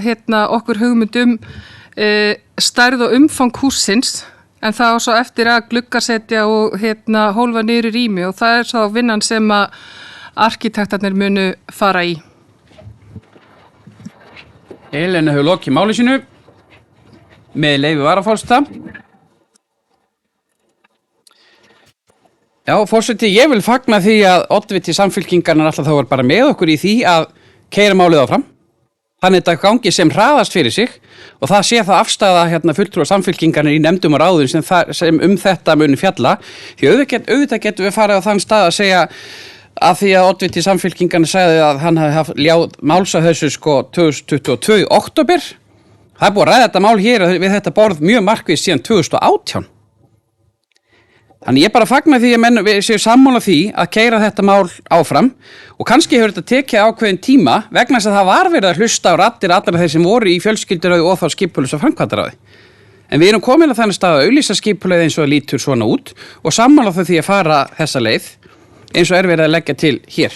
okkur hugmynd stærð og umfang hússins en það á svo eftir að gluggasetja og hólfa niður í rými og það svo vinnan sem að arkitektarnir munu fara í. Helena hefur lokið máli sínu með leyfi varaforsta. Já, forseti, ég vil fagna því að oddviti Samfylkingarnar alltaf þá var bara með okkur í því að keyra málið áfram. Þannig að þetta gangi sem hraðast fyrir sig og það sé það afstæða fulltrúar Samfylkingarnar í nefndum og ráðum sem þetta muni fjalla. Því auðvitað getum við farið á þann stað að segja að því að oddviti Samfylkingarnar sagði að hann hafi haft ljáð máls á þessu 2022 í október. Það búið að ræða þetta mál hér við þetta borð mjög markvís síðan 2018. Þannig ég bara fagna því að menn við séu sammála því að keyra þetta mál áfram og kannski hefur þetta tekið ákveðin tíma vegna þess að það var verið að hlusta á raddir allra þeir sem voru í fjölskylduráði og þá skipulags- og framkvæmdaráði. En við erum komin að þannig stað að auglýsa skipulagið eins og það lítur svona út og sammála þau því að fara þessa leið eins og verið að leggja til hér.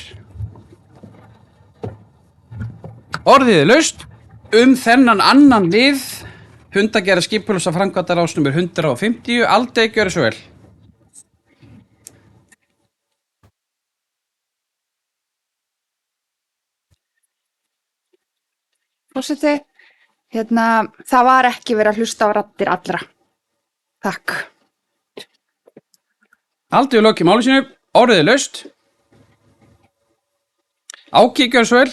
Orðið laust þennan annan lið fundagerðar skipulags- og framkvæmdaráðs númer 150. Aldey, gjörðu svo vel. Forseti, það var ekki verið að hlusta á raddir allra. Takk. Aldey lokið máli sínu, orðið laust. Áki, gjörðu svo vel.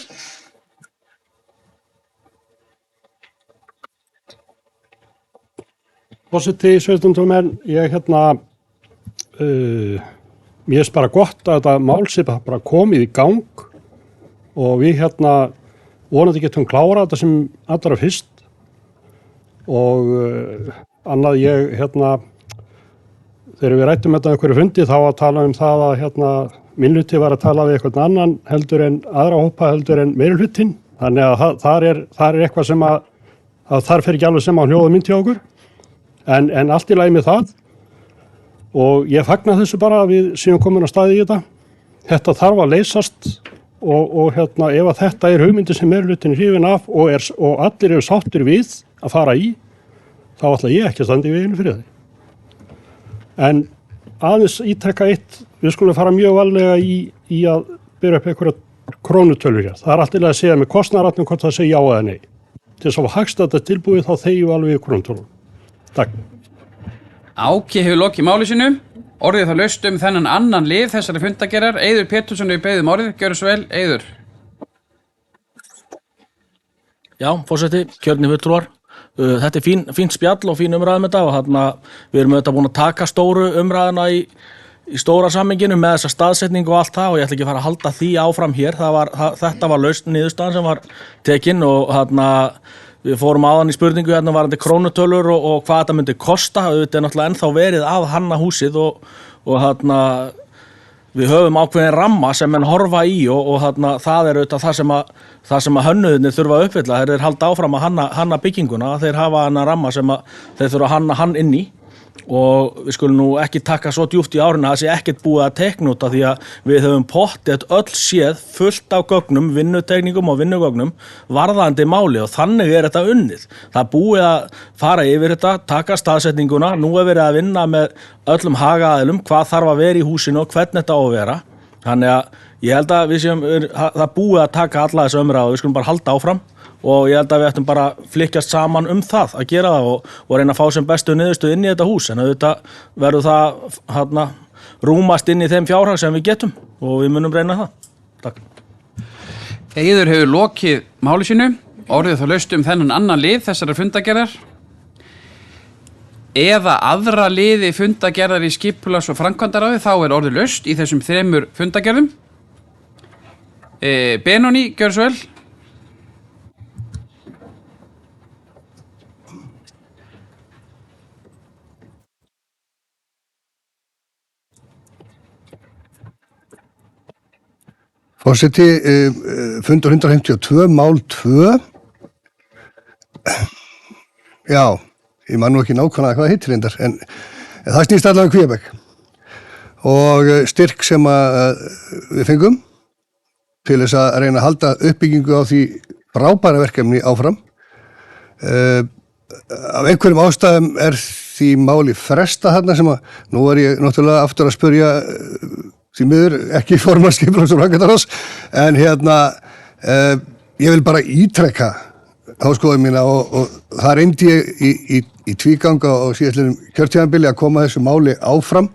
Forseti, 17 menn, ég mér finnst bara gott að þetta mál sé bara komið í gang og við vonandi getum klárað þetta sem allra fyrst og annað ég þegar við rættum þetta einhverju fundi þá að tala um það að minnluti var að tala við eitthvað annan heldur en aðra hópa heldur en meirihlutinn þannig að þar er eitthvað sem að þar fer ekki alveg sem á hljóða mynd hjá okkur en allt í lagi með það og ég fagna þessu bara að við séum komin að staði í þetta þarf að leysast og ef að þetta er hugmyndi sem meirihlutinn er hrifinn af og allir eru sáttir við að fara í, þá ætla ég ekki að standa í veginu fyrir því. En aðeins ítrekka eitt, við skulum fara mjög varlega í að byrja upp einhverja krónutölur hér. Það er allt í lagi að segja með kostnaðarratnum hvort það segja já eða nei. Til þess að hafa þetta tilbúið þá þegjum við alveg í krónutölur. Takk. Áki hefur lokið máli sínu. Orðið þá laust þennan annan lið þessari fundagerðar. Eiður Pétursson við beðum orðið. Gjörðu svo vel, Eiður. Já, forseti, kjörni fulltrúar. Þetta er fínt spjall og fín umræða með þetta og við erum auðvitað búin að taka stóru umræðuna í stóra sammenginu með þessa staðsetningu og allt það og ég ætla ekki að fara að halda því áfram hér. Þetta var laust niðurstaðan sem var tekin og við fórum áðan í spurningu varandi krónutölur og hvað þetta myndi kosta. Þetta er náttúrulega ennþá verið að hanna húsið og við höfum ákveðin ramma sem menn horfa í og það er auðvitað það sem að hönnuðinni þurfa að uppfylla. Þeir halda áfram að hanna bygginguna, þeir hafa hana ramma sem að þeir þurfa að hanna hann inn í og við skulum nú ekki taka svo djúpt í árinu að það sé ekkert búið að teikna út af því að við höfum pottið öll séð fullt af gögnum, vinnutekningum og vinnugögnum varðandi máli og þannig er þetta unnið. Það er búið að fara yfir þetta, taka staðsetninguna, nú er verið að vinna með öllum hagaaðilum, hvað þarf að vera í húsinu og hvernig þetta á að vera. Þannig að ég held að það er búið að taka alla þessa umræðu og við skulum bara halda áfram. Og ég held að við ættum bara flykkjast saman það að gera það og reyna að fá sem bestu niðurstöðu inn í þetta hús en auðvitað verður það rúmast inn í þeim fjárhag sem við getum og við munum reyna það. Takk. Eiður hefur lokið máli sínu. Orðið þá laust þennan annan lið þessari fundagerðar. Eða aðra liði fundagerðar í skipulags- og framkvæmdaráði þá er orðið laust í þessum 3 fundagerðum. Benóni, gjörðu svo vel. Forseti, fundur 152, mál 2. Já, ég man nú ekki nákvæmlega hvað heitir reyndar, en það snýst allavega Kvíabekk. Og styrk sem við fengum til þess að reyna að halda uppbyggingu á því frábæra verkefni áfram. Af einhverjum ástæðum er því máli fresta þarna sem að, nú er ég náttúrulega aftur að spyrja því miður ekki formann skipulags- og framkvæmdaráðs, en ég vil bara ítrekka áskoðun mína og það reyndi ég í tvíganga og síðastliðnum kjörtímabili að koma þessu máli áfram,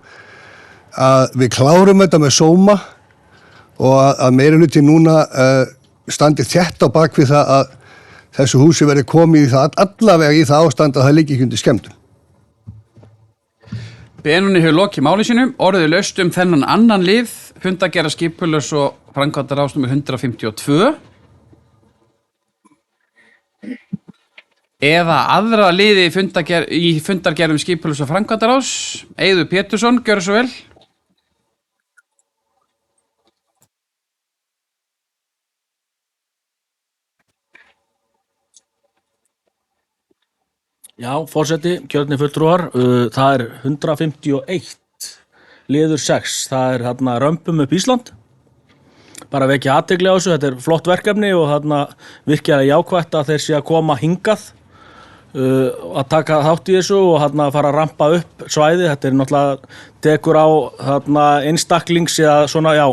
að við klárum þetta með sóma og að meirihluti núna standi þétt á bakvið það að þessu húsi verði komið í það allavega í það ástand að það liggi ekki undir skemmdum. Benóni hefur lokið máli sínu. Orðið laust þennan annan lið fundagerðar skipulags- og framkvæmdaráðs númer 152. eða aðra liði í fundargerðum skipulags- og framkvæmdaráðs. Eiður Pétursson, gjörðu svo vel. Já, forseti, kjörni fulltrúar, það er 151 liður 6, það er þarna römpum upp Ísland. Bara vekja athygli á þessu, þetta er flott verkefni og þarna virkilega jákvætt að þeir sé að koma hingað að taka þátt í þessu og þarna fara að rampa upp svæði. Þetta er náttúrulega tekur á þarna einstaklings eða svona, já,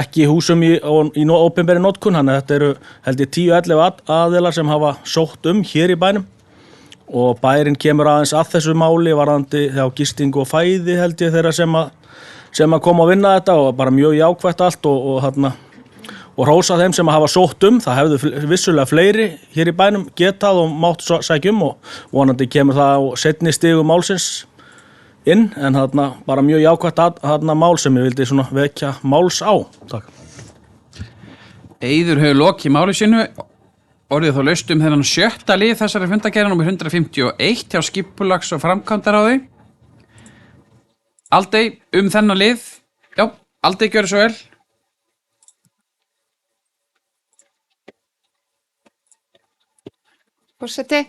ekki húsum í opinberri notkun, þannig að þetta eru held ég 10-11 aðilar sem hafa sótt hér í bænum. Og bærin kemur aðeins að þessu máli varðandi þá gistingu og fæði held ég þeirra sem að koma að vinna þetta og bara mjög jákvætt allt og hrósa þeim sem að hafa sótt það hefðu vissulega fleiri hér í bænum getað og mátt sækjum og vonandi kemur það á seinni stigum málsins inn en bara mjög jákvætt mál sem ég vildi svona vekja máls á. Takk. Eiður hefur lokið máli sínu. Orðið þó laust þennan 7. lið þessari fundargerð nr. 151 hjá skipulags- og framkvæmdaráði. Aldey, þennan lið. Já, Aldey, gjörðu svo vel. Forseti,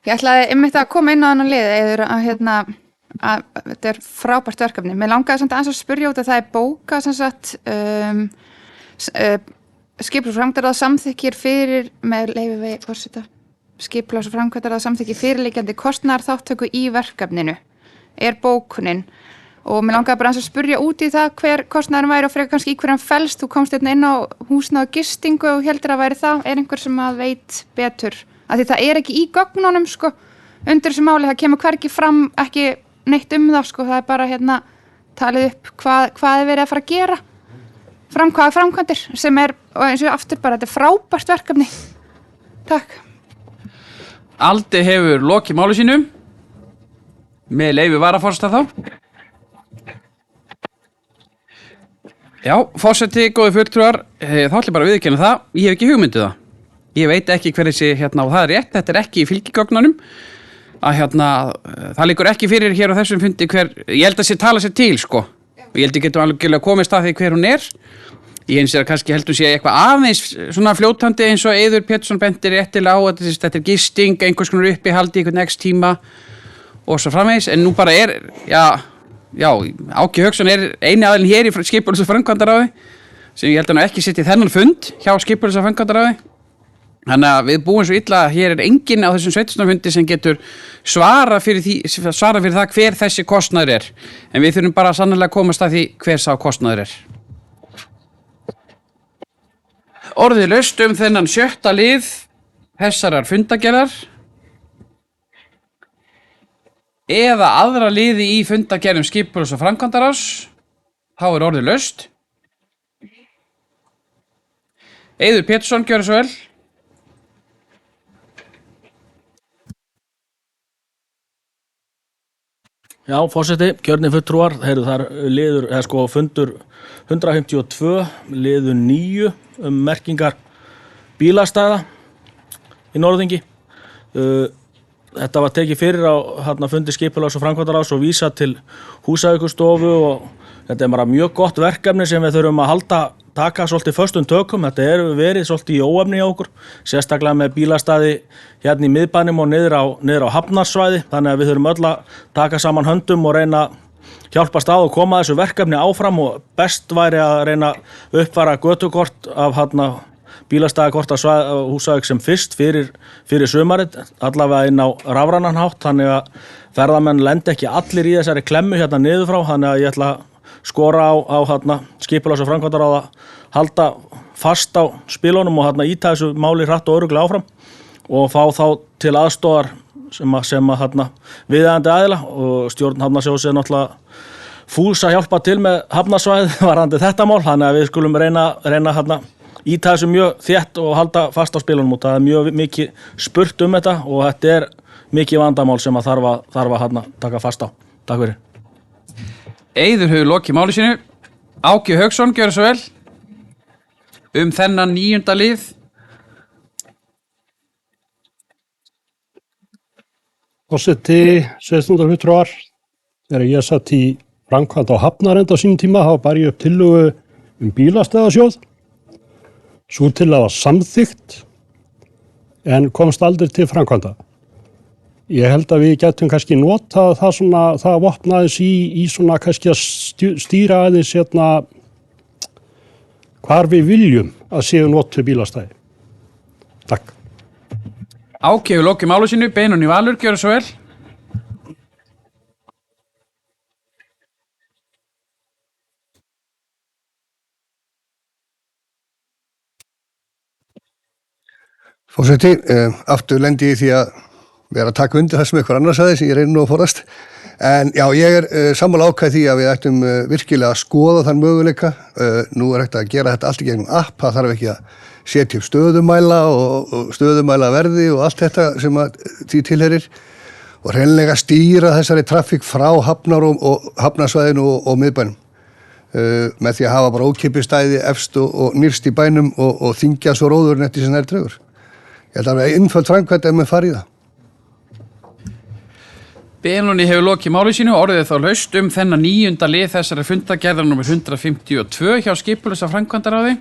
ég ætlaði einmitt að koma inn á þennan lið eða að þetta er frábært verkefni. Mér langaði samt aðeins að spyrja út að það er bókað sem sagt skipulags- og framkvæmdaráð samþykkir fyrir með leyfi forseta skipulags- og framkvæmdaráð samþykkir fyrirliggjandi kostnaðarþáttöku í verkefninu er bókunin og mér langaði bara aðeins að spyrja út í það hver kostnaðurinn væri og frekar kannski í hverjum felst. Þú komst inn á húsnæði og gistingu og heldur að væri það, er einhver sem að veit betur af því það er ekki í gögnunum sko undir þessu máli, það kemur hvergi fram ekki neitt það sko, það er bara talið upp hvað er verið að fara að gera hvaða framkvæmdir sem er, og eins og aftur bara, þetta er frábært verkefni. Takk. Aldey hefur lokið máli sínu með leyfi varaforseta þá. Já, forseti, góði fulltrúar, þá ætlum ég bara að viðurkenna það, ég hef ekki hugmyndið það. Ég veit ekki hver þessi, og það er rétt, þetta er ekki í fylgigögnunum, að það liggur ekki fyrir hér á þessum fundi ég held að sé tala sér til, sko. Ég held að getum alveg komist að því hver hún er. Ég eins er að kannski heldur sé eitthvað aðeins svona fljótandi eins og Eiður Pétursson bendir réttilega á að þetta er gisting, einhvers konar uppihaldi, einhvern x tíma og svo framvegis. En nú bara Áki Hauksson er eini aðilinn hér í skipulags- og framkvæmdaráði sem ég held að ekki sitt í þennan fund hjá skipulags- og framkvæmdaráði. Þannig að við búum svo illa að hér er enginn á þessum sveitarstjórnarfundi sem getur svara fyrir það hver þessi kostnaður er. En við þurfum bara sannarlega að komast að því hver sá kostnaður er. Orðið laust þennan 7. lið þessarar fundargerðar eða aðra liði í fundargerðum skipulags- og framkvæmdaráðs. Þá er orðið laust. Eiður Pétursson, gjörðu svo vel. Já, forseti, kjörni fulltrúar, það er liður, fundur 152, liður 9 merkingar bílastæða í Norðingi. Þetta var tekið fyrir á fundi skipulags- og framkvæmdaráðs og vísa til Húsavíkurstofu og þetta er bara mjög gott verkefni sem við þurfum að taka svolítið föstum tökum. Þetta er verið svolítið í óefni á okkur, sérstaklega með bílastæði hérna í miðbænum og niður á hafnarsvæði, þannig að við þurfum öll að taka saman höndum og reyna að hjálpast að og koma þessu verkefni áfram og best væri að reyna að uppfæra götukort af bílastæðakort af Húsavík sem fyrst fyrir sumarið, allavega inn á rafrænan hátt, þannig að ferðamenn lendi ekki allir í þessari klemmu hérna niður frá, þannig að ég ætla að skora á skipulags- og framkvæmdaráð að halda fast á spilunum og íta þessu máli hratt og örugglega áfram og fá þá til aðstoðar sem viðeigandi aðila og stjórn Hafnarsjóðs er náttúrulega fús að hjálpa til með hafnarsvæðið varðandi þetta mál, þannig að við skulum reyna íta þessu mjög þétt og halda fast á spilunum og það er mjög mikið spurt þetta og þetta er mikið vandamál sem að þarf að taka fast á. Takk fyrir. Eiður hefur lokið máli sínu. Áki Hauksson, gjörðu svo vel. Þennan 9. lið. Forseti, 16. fulltrúar, þegar ég satt í framkvæmd á Hafnarenda á sínum tíma, þá bar ég upp tillögu bílastæðasjóð. Sú tillaga var samþykkt en komst aldrei til framkvæmda. Ég held að við getum kannski notað það svona, það vopnaðis í svona kannski að stýra aðeins hvar við viljum að séu notuð bílastæði. Takk. Áki hefur lokið málu sínu, Benóný Valur, gjörðu svo vel. Forseti, aftur lendi ég í því að vera að taka undir það sem eitthvað annars aðeins, ég reyni nú að forast. En já, ég sammála ákvæði því að við ættum virkilega að skoða þann möguleika. Nú hægt að gera þetta allt í gegnum app, það þarf ekki að setja upp stöðumæla og stöðumæla verði og allt þetta sem að því tilherir og hreinlega stýra þessari traffík frá hafnar og hafnarsvæðinu og miðbænum með því að hafa bara ókeypistæði efst og nýrst í bænum og þingja svo róðurinn eftir sem nær dregur. Ég held að það er einföld framkvæmt ef maður farið það. Benóný hefur lokið máli sínu og orðið þá laust þennan 9. lið þessari fundargerðar nr. 152 hjá skipulausa framkvæmdaráði.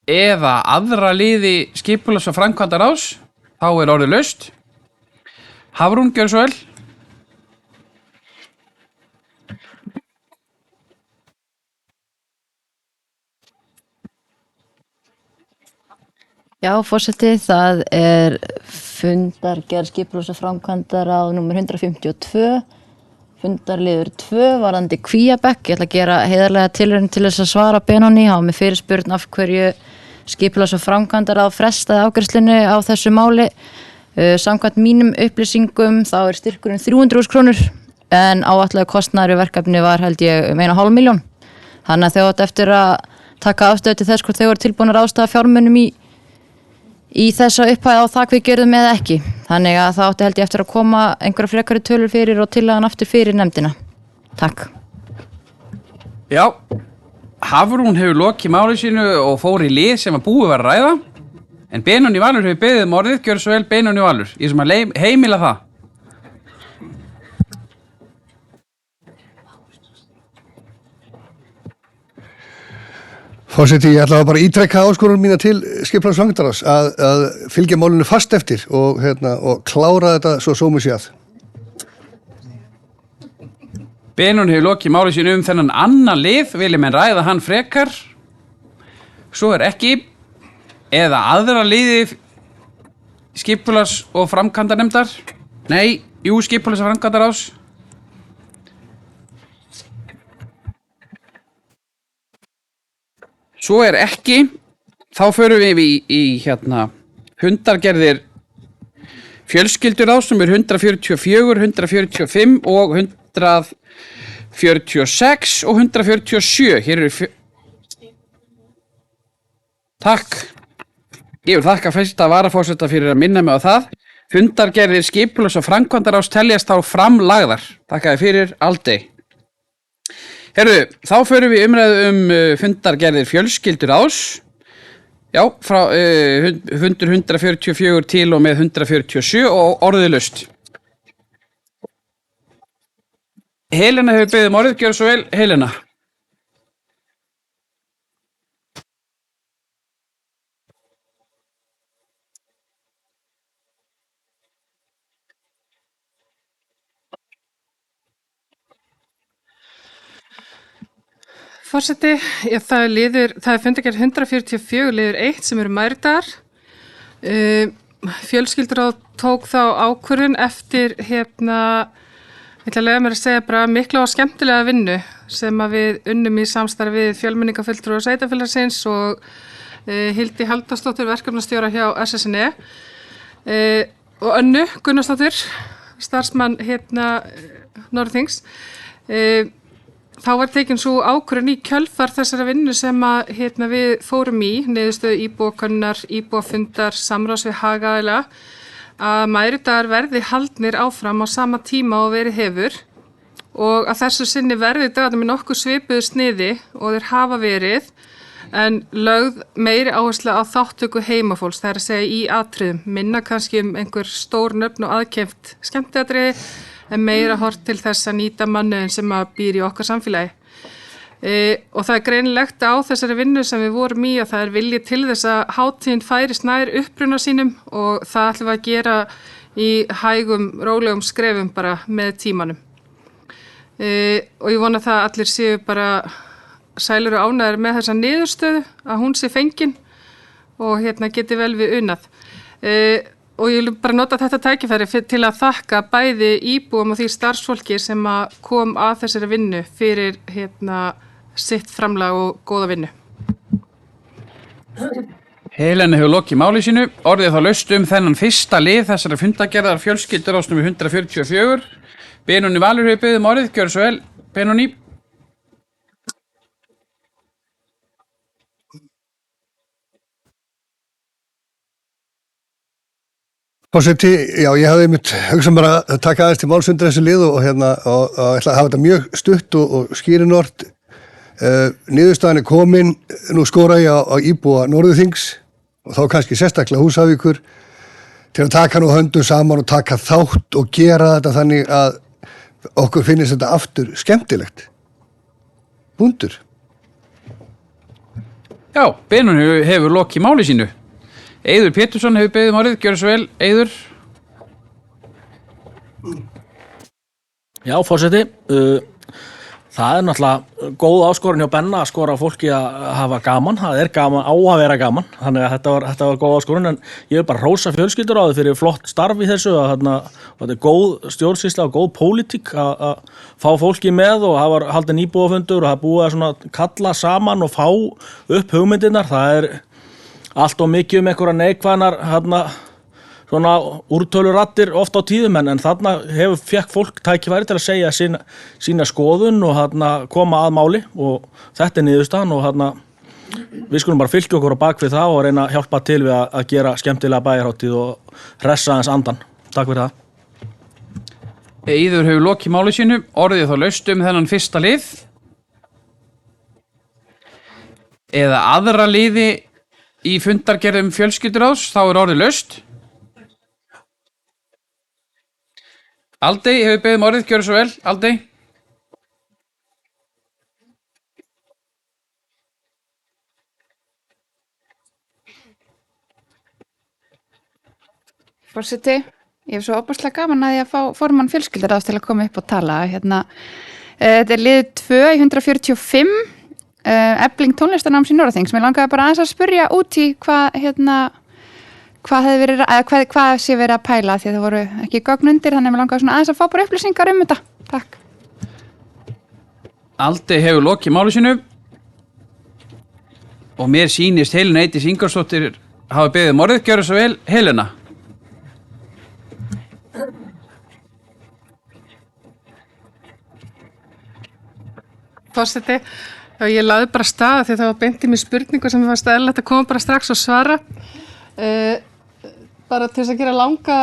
Eða aðra liði skipulausa framkvæmdaráðs, þá er orðið laust. Hafrún, gjörðu svo vel. Já, forseti, það er fundargerð skipulausa framkvæmdaráð nr. 152, fundarliður 2 varðandi Kvíabekk. Ég ætla að gera heiðarlega tilraun til þess að svara Benóný á með fyrirspurn af hverju skipulausa framkvæmdaráð frestaði afgreiðslunni á þessu máli. Samkvæmt mínum upplýsingum þá er styrkurinn 300.000 krónur en áætlaður kostnaður við verkefni var held ég 1,5 milljón. Þannig að þau átt eftir að taka afstöðu til þess hvort þau voru tilbúin að ráðstafa fjármunum í þessa upphæð á það við gerðum eða ekki. Þannig að það átti held ég eftir að koma einhverja frekari tölur fyrir og tillagan aftur fyrir nefndina. Takk. Já, Hafrún hefur lokið máli sínu og fór í lið sem að búið var að ræða. En Benóný Valur hefur beðið orðið, gjörðu svo vel Benóný Valur. Ég sem að heimila það. Forseti, ég ætla bara að ítrekka áskorunum mína til skipulags framkvæmdaráðs að fylgja málinu fast eftir og klára þetta svo sómi sé að. Benóný hefur lokið máli sínu þennan annan lið, vilja menn ræða hann frekar. Svo er ekki. Eða aðra liði skipulags og framkvæmdanefndar. Nei, jú, skipulags og framkvæmdaráðs. Svo er ekki, þá förum við í fundargerðir fjölskylduráðs nr. 144, 145 og 146 og 147. Hér eru Takk. Ég vil þakka fyrsta varaforseta fyrir að minna mig á það. Fundargerðir skipulags og framkvæmdaráðs teljast þá framlagðar. Þakkaði fyrir aldrei. Herðu, þá förum við umræðu fundargerðir fjölskylduráðs. Já, frá fundur 144 til og með 147 og orðið laust. Helena hefur beðið orðið, gjörðu svo vel, Helena. Forseti, það er fundargerð 144 liður 1 sem eru mæridagar. Fjölskylduráð tók þá ákvörðun eftir ég ætla að leyfa mér að segja bara mikla og skemmtilega vinnu sem að við unnum í samstarfi við fjölmenningarfulltrúa sveitarfélagsins og Hildi Halldórsdóttir verkefnastjóra hjá SSNE og Önnu Gunnarsdóttir starfsmann Norðþings. Þá var tekin svo ákvörðun í kjölfar þessara vinnu sem að við fórum í, niðurstöðu íbúakönnunar, íbúafundar, samráðs við hagaðila, að mæridagar verði haldnir áfram á sama tíma og verið hefur og að þessu sinni verði dagarnir með nokkuð svipuðu sniði og þeir hafa verið en lögð meiri áherslu á þáttöku heimafólks, það er að segja í atriðum, minna kannski einhver stór nöfn og aðkeypt skemmtiatriði en meira hort til þess að nýta mannauðinn sem að býr í okkar samfélagi. Og það er greinilegt á þessari vinnu sem við vorum í að það er vilji til þess að hátíðin færist nær uppruna sínum og það ætlum við að gera í hægum, rólegum skrefum bara með tímanum. Og ég vona það að allir séu bara sælur og ánægðir með þessa niðurstöðu, að hún sé fengin og geti vel við unnað. Og ég vil bara nota þetta tækifæri til að þakka bæði íbúum og því starfsfólki sem að kom að þessari vinnu fyrir sitt framlag og góða vinnu. Helena hefur lokið máli sínu, orðið þá laust þennan fyrsta lið þessara fundagerðar fjölskyldur númer 144. Benóni Valur hefur beðið orðið, gjör svo vel, Benóni. Forseti, já, ég hafði einmitt hugsað bara að taka aðeins til máls undir þessu lið og ætla að hafa þetta mjög stutt og skýrinort. Niðurstaðan er komin, nú skora ég á íbúa Norðurþings og þá kannski sérstaklega Húsavíkur til að taka nú höndum saman og taka þátt og gera þetta þannig að okkur finnist þetta aftur skemmtilegt. Búndur. Já, Benóni hefur lokið máli sínu. Eiður Pétursson hefur beðið orðið, gjör svo vel, Eiður. Já, forseti, það er náttúrulega góð áskorun hjá Benna að skora fólki að hafa gaman, það er gaman á að vera gaman, þannig að þetta var góð áskorun, en ég vil bara hrósa fjölskyldur á þau fyrir flott starf í þessu, að þetta er góð stjórnsýsla og góð pólitík að fá fólki með og hafa haldið nýbúafundur og hafa búið að svona kalla saman og fá upp hugmyndirnar, það er allt og mikið einhverja neikvæðnar svona úrtöluraddir oft á tíðum en þarna fekk fólk tækifæri til að segja sína skoðun og koma að máli og þetta er niðurstaðan og við skulum bara fylgja okkur á bakvið það og reyna að hjálpa til við að gera skemmtilega bæjarhátíð og hressa aðeins andan. Takk fyrir það. Eiður hefur lokið máli sínu, orðið þá laust þennan fyrsta lið. Eða aðra liði í fundargerðum fjölskylduráðs, þá er orðið laust. Aldey hefur beðið orðið, gjörðu svo vel, Aldey. Forseti, ég hef svo opaslega gaman að ég að fá formann fjölskylduráðs til að koma upp og tala. Þetta er lið 2 í 145. Efling tónlistarnáms í Norðurþings. Mér langaði bara aðeins að spyrja út í hvað sé verið að pæla því að það voru ekki gögn undir, þannig að mér langaði svona aðeins að fá bara upplýsingar þetta. Takk. Aldey hefur lokið máli sínu og mér sýnist Helena Eydís Ingólfsdóttir hafa beðið orðið, gjörðu svo vel, Helena. Forseti, ég laði bara stað því það var beint í mér spurningu sem var eðlilegt að koma bara strax og svara. Bara til þess að gera langa,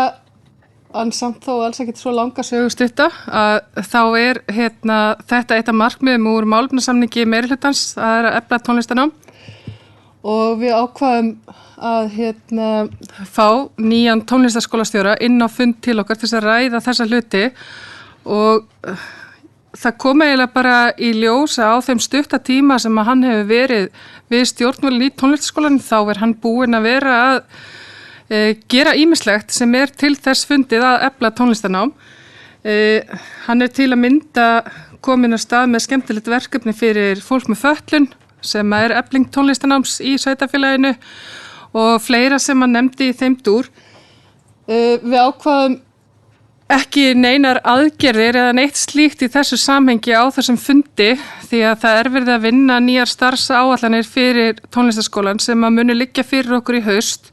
en samt þó alls ekki svo langa sögustutta, að þá er þetta eitt af markmiðum úr málefnasamningi meirihlutans, það er að efla tónlistarnám og við ákvaðum að fá nýjan tónlistarskólastjóra inn á fund til okkar til þess að ræða þessa hluti og það kom eiginlega bara í ljósa á þeim stutta tíma sem að hann hefur verið við stjórnvölin í tónlistarskólanum, þá er hann búinn að vera að gera ýmislegt sem er til þess fundið að efla tónlistarnám. Hann er til að mynda komin að stað með skemmtilegt verkefni fyrir fólk með fötlun sem er efling tónlistarnáms í sveitarfélaginu og fleira sem hann nefndi í þeim dúr. Við ákvaðum ekki neinar aðgerðir eða neitt slíkt í þessu samhengi á þessum fundi því að það er verið að vinna nýjar starfsáætlanir fyrir tónlistarskólan sem að muni liggja fyrir okkur í haust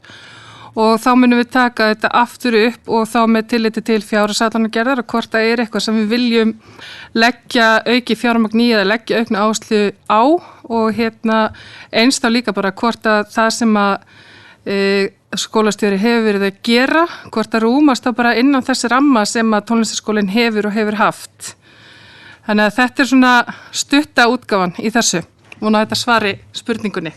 og þá munum við taka þetta aftur upp og þá með tilliti til fjárhagsáætlanagerðar og hvort það er eitthvað sem við viljum leggja auki fjármagn í eða leggja aukna áherslu á og eins þá líka bara hvort að það sem að skólastjóri hefur verið að gera, hvort að rúmast þá bara innan þessi ramma sem að tónlistarskólinn hefur og hefur haft. Þannig að þetta er svona stutta útgáfan í þessu. vona að þetta svari spurningunni.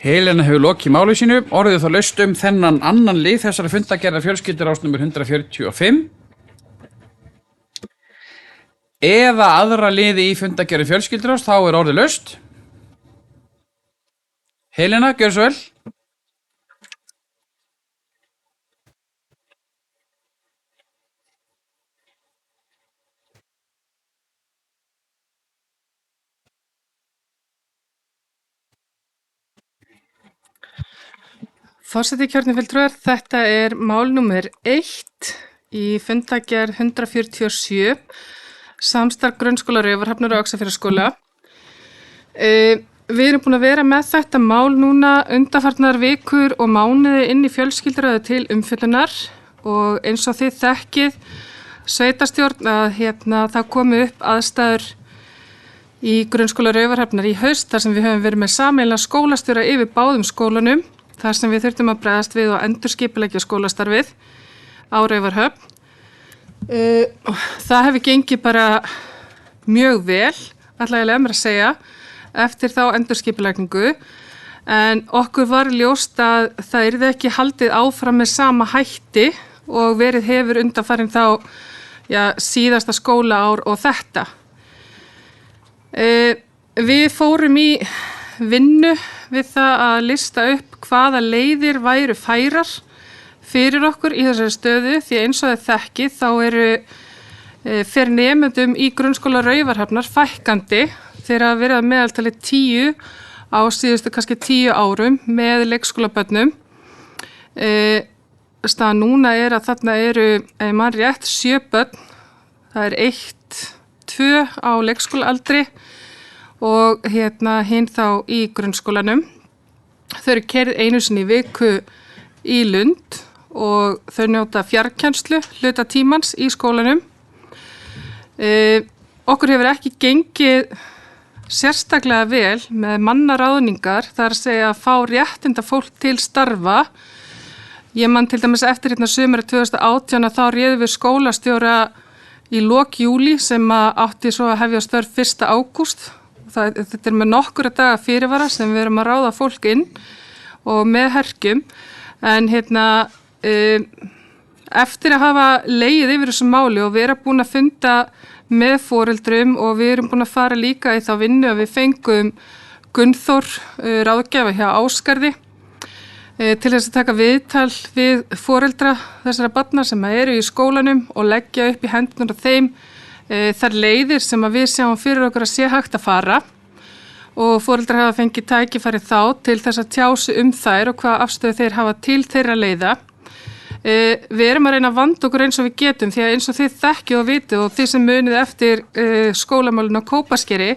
Helena hefur lokið máli sínu, orðið þá laust þennan annan lið þessara fundagerðar fjölskyldur ás nummer 145 eða aðra liði í fundagerðar fjölskyldur ás, þá orðið laust. Helena, gjör svo vel. Forseti kjörni fulltrúar, þetta mál númer 1 í fundagerð 147, samstarf grunnskóla Raufarhafnar og Öxarfjarðarskóla. Við erum búin að vera með þetta mál núna undanfarnar vikur og mánuði inn í fjölskyldaröðu til umfjöllunar og eins og þið þekkið sveitarstjórn að það komi upp aðstæður í grunnskóla Raufarhafnar í haust þar sem við höfum verið með sameiginlega skólastjóra yfir báðum skólunum. Þar sem við þurftum að bregðast við og endurskipuleggja skólastarfið á Raufarhöfn. Það hefur gengið bara mjög vel, ætla ég að segja, eftir þá endurskipuleggingu. En okkur var ljóst að það yrði ekki haldið áfram með sama hætti og verið hefur undanfarin þá síðasta skólaár og þetta. Við fórum í vinnu við það að lista upp hvaða leiðir væru færar fyrir okkur í þessari stöðu því eins og þið þekkið þá fer nemendum í grunnskóla Raufarhafnar fækkandi þegar verið að meðaltali 10 á síðustu kannski 10 árum með leikskólabörnum. Staðan núna að þarna eru, ef mann rétt, 7 börn, það 1, 2 á leikskólaaldri og hinn þá í grunnskólanum. Þau eru keyrð einu sinni í viku í Lund og þau njóta fjarkennslu hluta tímans í skólanum. Okkur hefur ekki gengið sérstaklega vel með mannaráðningar, það að segja að fá réttinda fólk til starfa. Ég man til dæmis eftir sumari 2018 að þá réðum við skólastjóra í lok júlí sem átti svo að hefja störf 1. ágúst. Þetta með nokkura daga fyrirvara sem við erum að ráða fólk inn og með herkjum. En eftir að hafa legið yfir þessu máli og vera búin að funda með foreldrum og við erum búin að fara líka í þá vinnu að við fengum Gunnþór ráðgjafa hjá Ásgarði til þess að taka viðtal við foreldra þessara barna sem eru í skólanum og leggja upp í hendunar á þeim þær leiðir sem að við sjáum fyrir okkur að sé hægt að fara og foreldrar hafa fengið tækifæri þá til þess að tjási þær og hvaða afstöðu þeir hafa til þeirra leiða. Við erum að reyna að vanda okkur eins og við getum því að eins og þið þekkið og vitið og þið sem munið eftir skólamálinu á Kópaskeri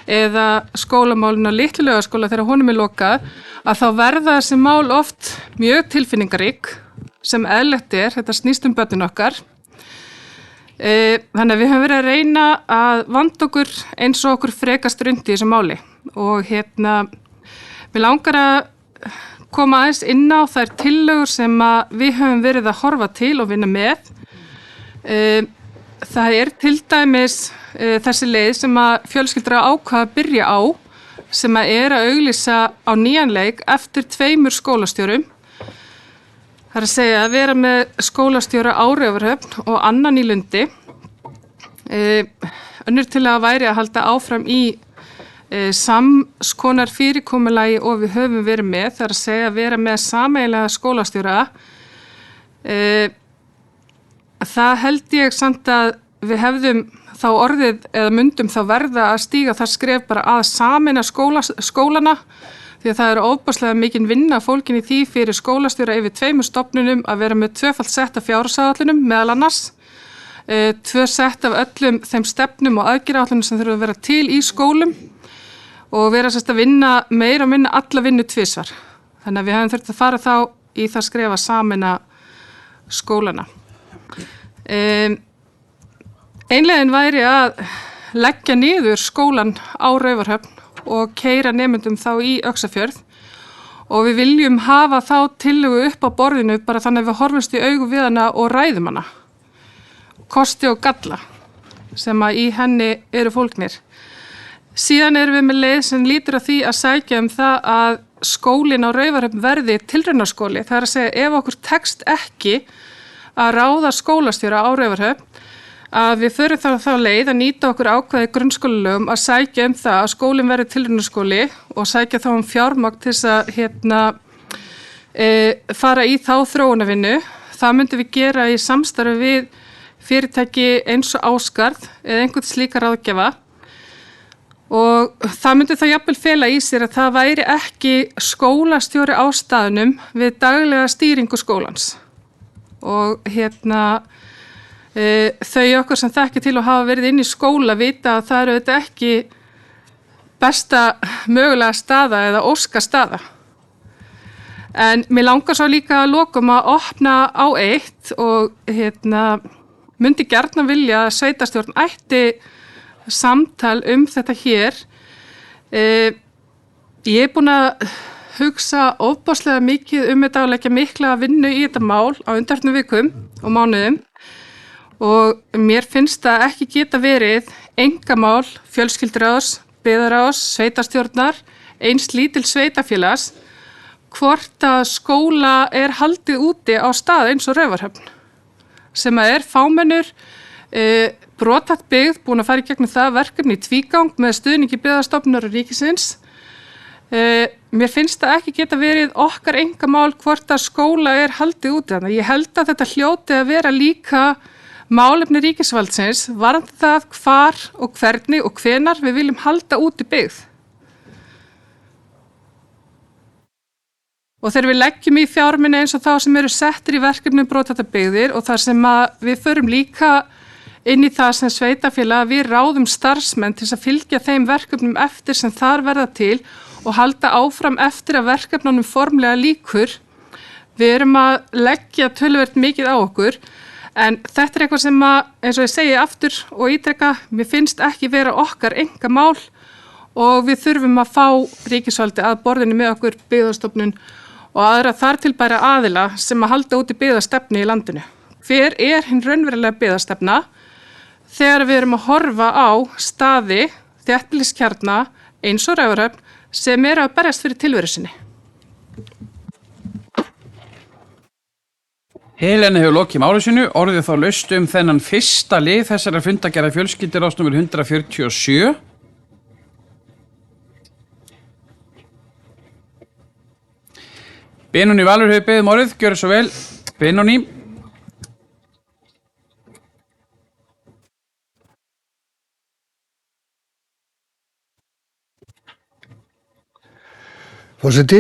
eða skólamálinu á Litlulaugaskóla þegar honum lokað að þá verða þessi mál oft mjög tilfinningarík sem eðlilegt þetta snýst börnin okkar. Þannig að við höfum verið að reyna að vanda okkur eins og okkur frekast rundi í þessu máli og við langar að koma aðeins inn á þær tillögur sem við höfum verið að horfa til og vinna með. Það til dæmis þessi leið sem að fjölskyldur ákvaða að byrja á sem að auglýsa á nýjan leik eftir 2 skólastjórum. Það að segja að vera með skólastjóra á Raufarhöfn og annan í Lundi. Önnur til að væri að halda áfram í samskonar fyrirkomulagi og við höfum verið með. Það að segja að vera með sameiginlega skólastjóra. Það held ég samt að við hefðum þá orðið eða myndum þá verða að stíga það skref bara að sameina skólana. Því að það eru ofboðslega mikinn vinna fólkin í því fyrir skólastjóra yfir 2 stofnunum að vera með 2-falt sett af fjárhagsáætlunum meðal annars, 2 sett af öllum þeim stefnum og aðgerðaáætlunum sem þurfa að vera til í skólum og vera að vinna meira og minna alla vinnu 2 svar. Þannig að við hefum þurft að fara þá í það skref að sameina skólana. Einlegin væri að leggja niður skólan á Raufarhöfn og keyra nemendum þá í Öxarfjörð og við viljum hafa þá tillögu upp á borðinu bara þannig að við horfumst í augu við hana og ræðum hana. Kosti og galla sem að í henni eru fólknir. Síðan erum við með leið sem lítur að því að sækja það að skólinn á Raufarhöfn verði tilraunaskóli. Það er að segja ef okkur tekst ekki að ráða skólastjóra á Raufarhöfn, að við förum þá leið að nýta okkur ákvæði grunnskólalögum að sækja það að skólinn verði tilraunaskóli og sækja þá fjármagn til þess að fara í þá þróunarvinnu. Það myndum við gera í samstarfi við fyrirtæki eins og Ásgarð eða einhvern slíka ráðgjafa. Og það myndi þá jafnvel fela í sér að það væri ekki skólastjóri á staðnum við daglega stýringu skólans. Og þau okkur sem þekki til og hafa verið inn í skóla vita að það eru þetta ekki besta mögulega staða eða óska staða. En mér langar svo líka að lokum að opna á eitt og myndi gjarnan vilja að sveitarstjórn ætti samtal þetta hér. Ég búin að hugsa ofboðslega mikið þetta og leggja mikla vinnu í þetta mál á undanfarnum vikum og mánuðum og mér finnst það ekki geta verið einkamál fjölskylduráðs, byggðarráðs, sveitarstjórnar, eins lítil sveitafélags hvort að skóla haldið úti á stað eins og Raufarhöfn sem er fámennur, brothætt byggð, búin að fara í gegnum það verkefni í tvígang með stuðningi Byggðastofnunar og ríkisins. Mér finnst það ekki geta verið okkar einkamál hvort að skóla haldið úti. Þannig ég held að þetta hljóti að vera líka málefni ríkisvaldsins varðandi það hvar og hvernig og hvenar við viljum halda úti byggð. Og þegar við leggjum í fjármuni eins og þá sem eru settir í verkefnum brothættar byggðir og þar sem við förum líka inn í það sem sveitafélag við ráðum starfsmenn til að fylgja þeim verkefnum eftir sem þar verða til og halda áfram eftir að verkefnunum formlega lýkur. Við erum að leggja töluvert mikið á okkur en þetta eitthvað sem eins og ég segi aftur og ítreka, mér finnst ekki vera okkar einkamál og við þurfum að fá ríkisvaldi að borðinu með okkur Byggðastofnun og aðra þar til bæra aðila sem að halda úti byggðastefnu í landinu. Hver hinn raunverulega byggðastefna þegar við erum að horfa á staði, þéttbýliskjarna eins og Raufarhöfn sem að berjast fyrir tilveru sinni? Helena hefur lokið máli sínu, orðið þá laust þennan fyrsta lið þessara fundagerða fjölskylduráðs númer 147. Benóni Valur hefur beðið orðið, gjörðu svo vel. Benóni. Forseti,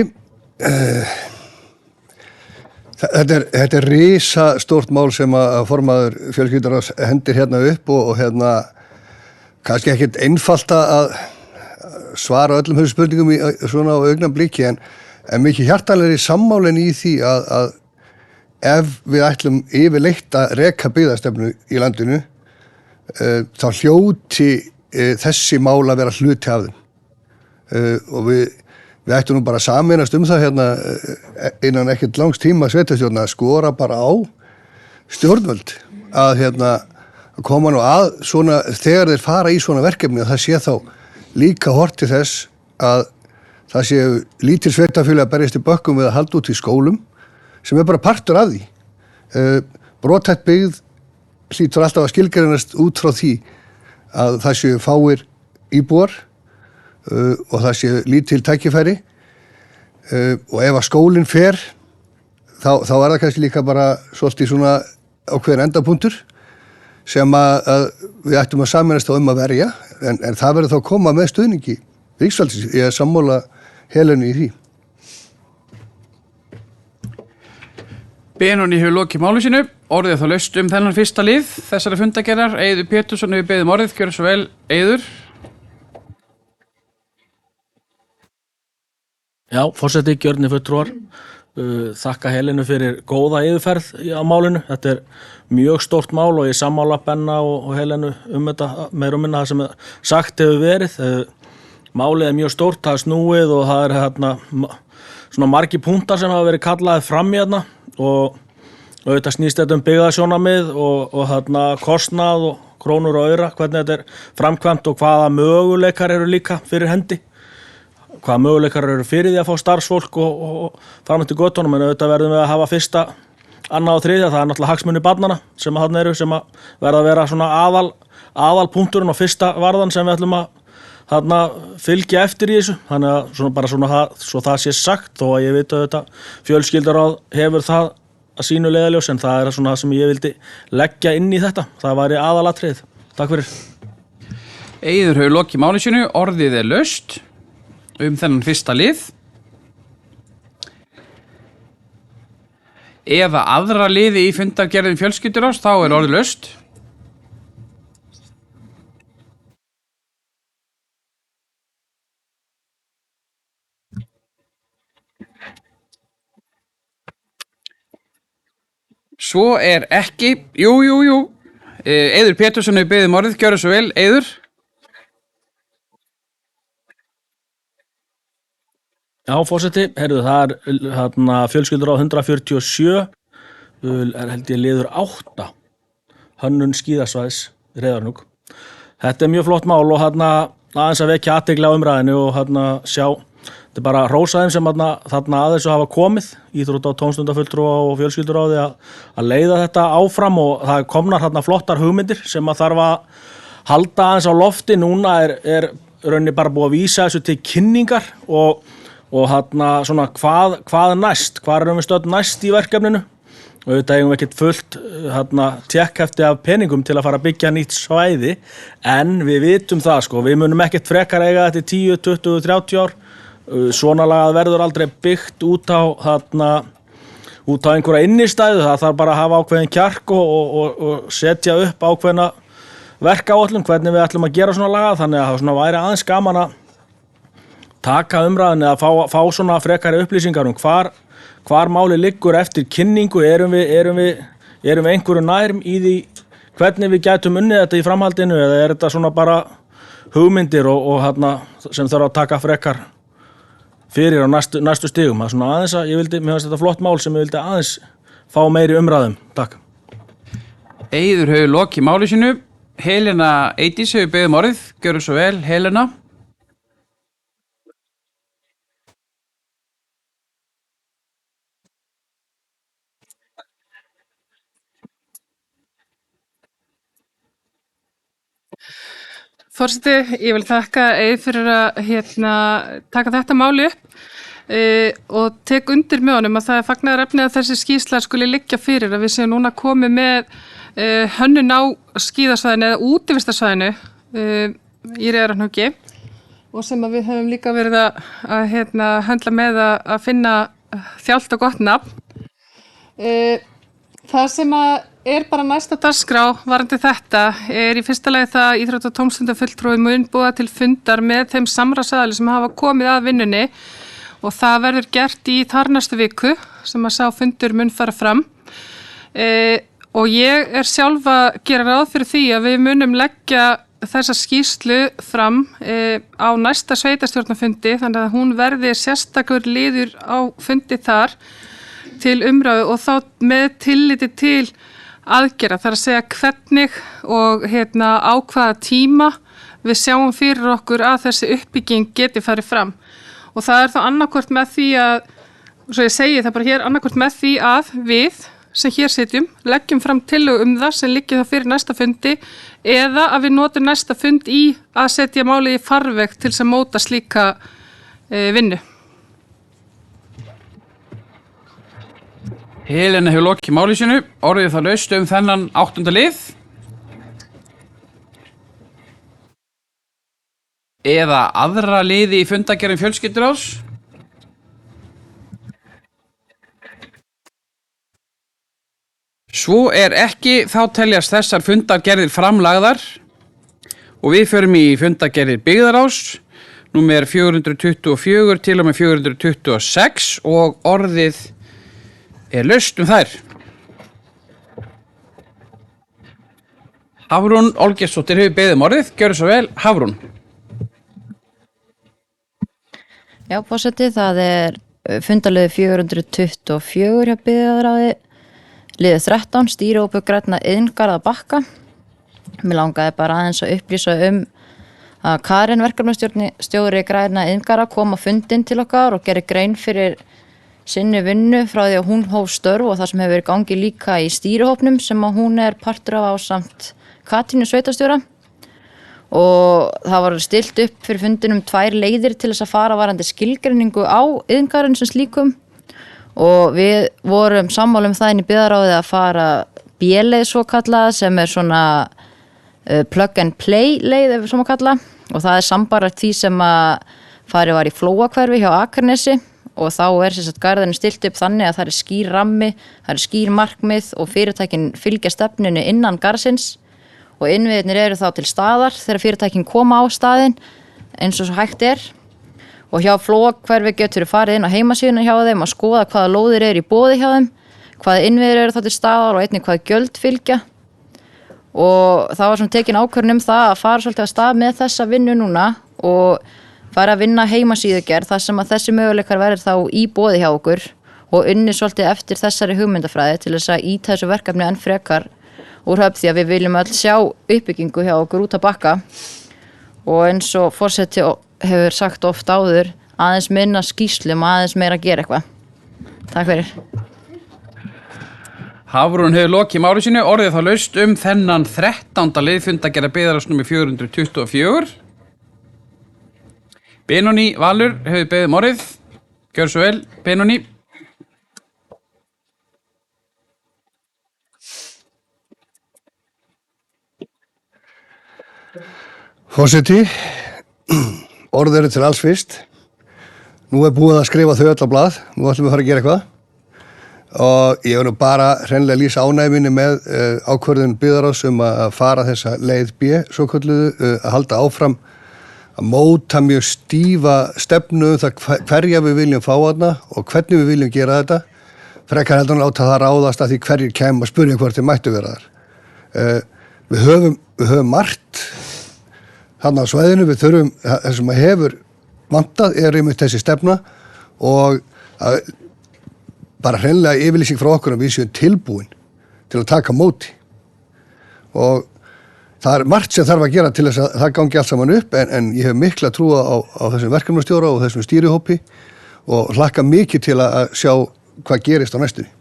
þetta risastórt mál sem að formaður fjölskylduráðs hendir hérna upp og kannski ekkert einfalt að svara öllum þessu spurningum í svona á augnabliki en mikið hjartanlegri sammálinn í því að ef við ætlum yfirleitt að reka byggðastefnu í landinu þá hljóti þessi mál að vera hluti af þeim og við ættum nú bara að sameinast það innan ekkert langs tíma sveitarstjórna að skora bara á stjórnvöld að koma nú að svona þegar þeir fara í svona verkefni að það sé þá líka horft til þess að það séu lítil sveitarfélög að berjast í bökkum við að halda út í skólum sem bara partur af því. Brothætt byggð hlýtur alltaf að skilgreinast út frá því að það séu fáir íbúar og það séu lítil tækifæri og ef að skólinn fer þá það kannski líka bara svolítið svona ákveðin endapunktur sem að við ættum að sameinast á að verja en það verður þá að koma með stuðningi ríkisvaldsins. Ég sammála Helenu í því. Benóni hefur lokið máli sínu, orðið þá laust þennan fyrsta lið þessara fundagerðar. Eiður Pétursson hefur beðið orðið, gjörðu svo vel. Eiður. Já, forseti, gjörni fulltrúar. Þakka Helenu fyrir góða yfirferð á málinu. Þetta mjög stórt mál og ég sammála Benna og Helenu þetta meira og minna það sem sagt hefur verið. Málið mjög stórt, það snúið og það svona margir punktar sem hafa verið kallaðið fram í og þetta snýst þetta byggðasjónarmið og kostnað krónur og aura, hvernig þetta er framkvæmt og hvaða möguleikar eru líka fyrir hendi, hvaða möguleikar eru fyrir því að fá starfsfólk og fram eftir göttunum, en auðvitað verðum við að hafa fyrsta, annað og þriðja, það er náttúrulega hagsmunir barnanna sem að þarna eru, sem að verða að vera svona aðalpunkturinn og fyrsta varðan sem við ætlum að þarna fylgja eftir í þessu, þannig að svona bara svona svo það sé sagt, þó að ég veit að þetta fjölskyldaráð hefur það að sínu leiðaljós, en það er svona það sem ég vildi leggja inn í þetta, það væri aðalatriðið. Takk fyrir. Eiður hefur lokið máli sínu, orðið er laust þennan fyrsta lið. Eða aðra liði í fundargerðin fjölskylduráðs, þá er orðið laust. Svo er ekki, jú. Eiður Pétursson hefur beðið orðið, gjörðu svo vel, Eiður. Já, forseti, heyrðu, það er fjölskylduráð 147, er held ég liður 8, hönnun skíðasvæðis Reyðarhnjúk. Þetta er mjög flott mál og aðeins að vekja athygli á umræðinu og sjá, þetta er bara hrósaðum sem þarna að þessu hafa komið, íþrótta- og tómstundafulltrúa og fjölskylduráði að leiða þetta áfram, og það komnar flottar hugmyndir sem að þarf að halda aðeins á lofti. Núna er rauninni bara búið að vísa þessu til kynningar og svona hvað næst, hvað erum við stödd næst í verkefninu, og auðvitað eigum við ekkert fullt tékkhefti af peningum til að fara að byggja nýtt svæði, en við vitum það sko, við munum ekkert frekar eiga þetta í 10, 20, 30 ár, svona lagað verður aldrei byggt út á einhverja innistæðu, það þarf bara að hafa ákveðin kjark og setja upp ákveðina verkáætlun, hvernig við ætlum að gera svona lagað, þannig að það svona væri aðeins gaman að taka umræðinni að fá svona frekari upplýsingar hvar máli liggur eftir kynningu, erum við einhverju nærm í því hvernig við gætum unnið þetta í framhaldinu, eða er þetta svona bara hugmyndir og sem þarf að taka frekar fyrir á næstu stigum. Það er svona aðeins að mér finnst þetta flott mál sem ég vildi aðeins fá meiri umræðum. Takk. Eiður hefur lokið máli sínu, Helena Eydís hefur beðið orðið, gjörðu svo vel, Helena. Forseti, ég vil þakka Eið fyrir að taka þetta máli upp og tek undir með honum að það er fagnaðarefni að þessi skýrsla skuli liggja fyrir, að við séum núna komið með hönnun á skíðasvæðinu eða útivistarsvæðinu í Reyðarhnjúki, og sem að við höfum líka verið að höndla með að finna þjált og gott nafn. Það sem að er bara næsta dagskrá varandi þetta er í fyrsta lagi það að íþrótta- og tómstundafulltrúi mun boða til fundar með þeim samráðsaðilum sem hafa komið að vinnunni, og það verður gert í þarnæstu viku sem að sá fundur mun fara fram. Og ég er sjálf að gera ráð fyrir því að við munum leggja þessa skýrslu fram á næsta sveitarstjórnarfundi, þannig að hún verði sérstakur liður á fundi þar til umræðu, og þá með tilliti til aðgerða, þar að segja hvernig og á hvaða tíma við sjáum fyrir okkur að þessi uppbygging geti farið fram. Og það er þá annarkvort með því að, svo ég segi það bara hér, annarkvort með því að við sem hér sitjum leggjum fram tillögu það sem liggi þá fyrir næsta fundi, eða að við notum næsta fund í að setja málið í farveg til þess að móta slíka vinnu. Helena hefur lokið máli sínu, orðið það laust þennan 8. lið. Eða aðra liði í fundargerðin fjölskylduráðs. Svo er ekki, þá teljast þessar fundargerðir framlagðar og við förum í fundargerðir byggðaráðs, númer 424 til og með 426, og orðið er laust þær. Hafrún Olgeirsdóttir hefur beðið orðið, gjörðu svo vel, Hafrún. Já, forseti, það er fundarliður 424 hjá byggðaráði, liður 13, stýrihópur grænna iðngarða Bakka, Mér langaði bara aðeins að upplýsa að Karen verkefnastjóri Græna Iðngara kom á fundinn til okkar og gerir grein fyrir sinni vinnu frá því að hún hóf störf og það sem hefur verið gangi líka í stýrihópnum sem að hún er partur af ásamt Katrínu sveitarstjóra. Og það var stilt upp fyrir fundinum 2 leiðir til þess að fara varandi skilgreiningu á iðngarinn sem slíkum og við vorum sammála það inn í byggðaráðið að fara B-leið svo kallað sem er svona plug and play leið ef við svo má kalla og það er sambarar því sem að farið var í Flóahverfi hjá Akranesi og þá er sem sagt garðurinn stilt upp þannig að það er skýr rammi, það er skýr markmið og fyrirtækin fylgja stefnunni innan garðsins og innviðirnir eru þá til staðar þegar fyrirtækin koma á staðinn eins og svo hægt er og hjá Flóahverfi getur við farið inn á heimasíðuna hjá þeim að skoða hvaða lóðir eru í boði hjá þeim, hvaða innviðir eru þá til staðar og einnig hvaða gjöld fylgja og það var svona tekin ákvörðun það að fara svolítið að stað með þessa vinnu núna og fara að vinna heimasíðugerð þar sem að þessi möguleikar verður þá í boði hjá okkur og unni svolítið eftir þessari hugmyndafræði til þess að íta þessu verkefni enn frekar úr höfn því að við viljum öll sjá uppbyggingu hjá okkur út að bakka og eins og forseti hefur sagt oft áður aðeins minna skýrslum aðeins meira að gera eitthvað. Takk fyrir. Hafrún hefur lokið máli sínu, orðið þá laust þennan 13. lið fundagerðar byggðarás númer 424. Benóný Valur hefur beðið orðið. Gjörðu svo vel, Benóný. Forseti, orðið eru til alls fyrst. Nú er búið að skrifa þau öll á blað. Nú ætlum við að fara að gera eitthvað. Og ég var bara hreinlega að lýsa ánægminni með ákvörðun byggðarráðs að fara þessa leið B, svo kölluðu, að halda áfram að móta mjög stífa stefnu það hverja við viljum fá þarna og hvernig við viljum gera þetta. Frekar heldur að láta það ráðast að því hverjir kemur að spyrja hvort þeir mættu vera þar. Við höfum margt þarna á svæðinu, við þurfum, það sem hefur vantað einmitt þessi stefna og bara hreinlega yfirlýsing frá okkur að við séum tilbúin til að taka móti og það er margt sem þarf að gera til þess að það gangi allt saman upp en ég hef mikla trúa á þessum verkefnastjóra og þessum stýrihópi og hlakka mikið til að sjá hvað gerist á næstunni.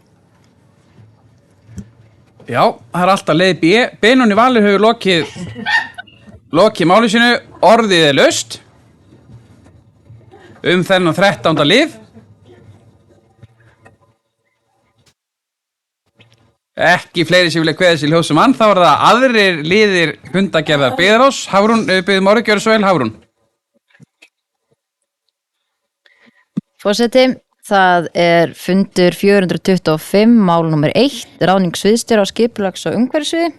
Já, það er alltaf leið B. Benóný Valur hefur lokið máli sínu, orðið er laust þennan 13. lið. Ekki fleiri sem vilja kveða sér ljósum mann, þá er það aðrir liðir fundagerðar byggðarás. Hafrún, byggðum orðið, gjörðu svo vel, Hafrún. Forseti, það er fundur 425, mál nr. 1, ráðning sviðsstjóra á skipulags- og umhverfissviði.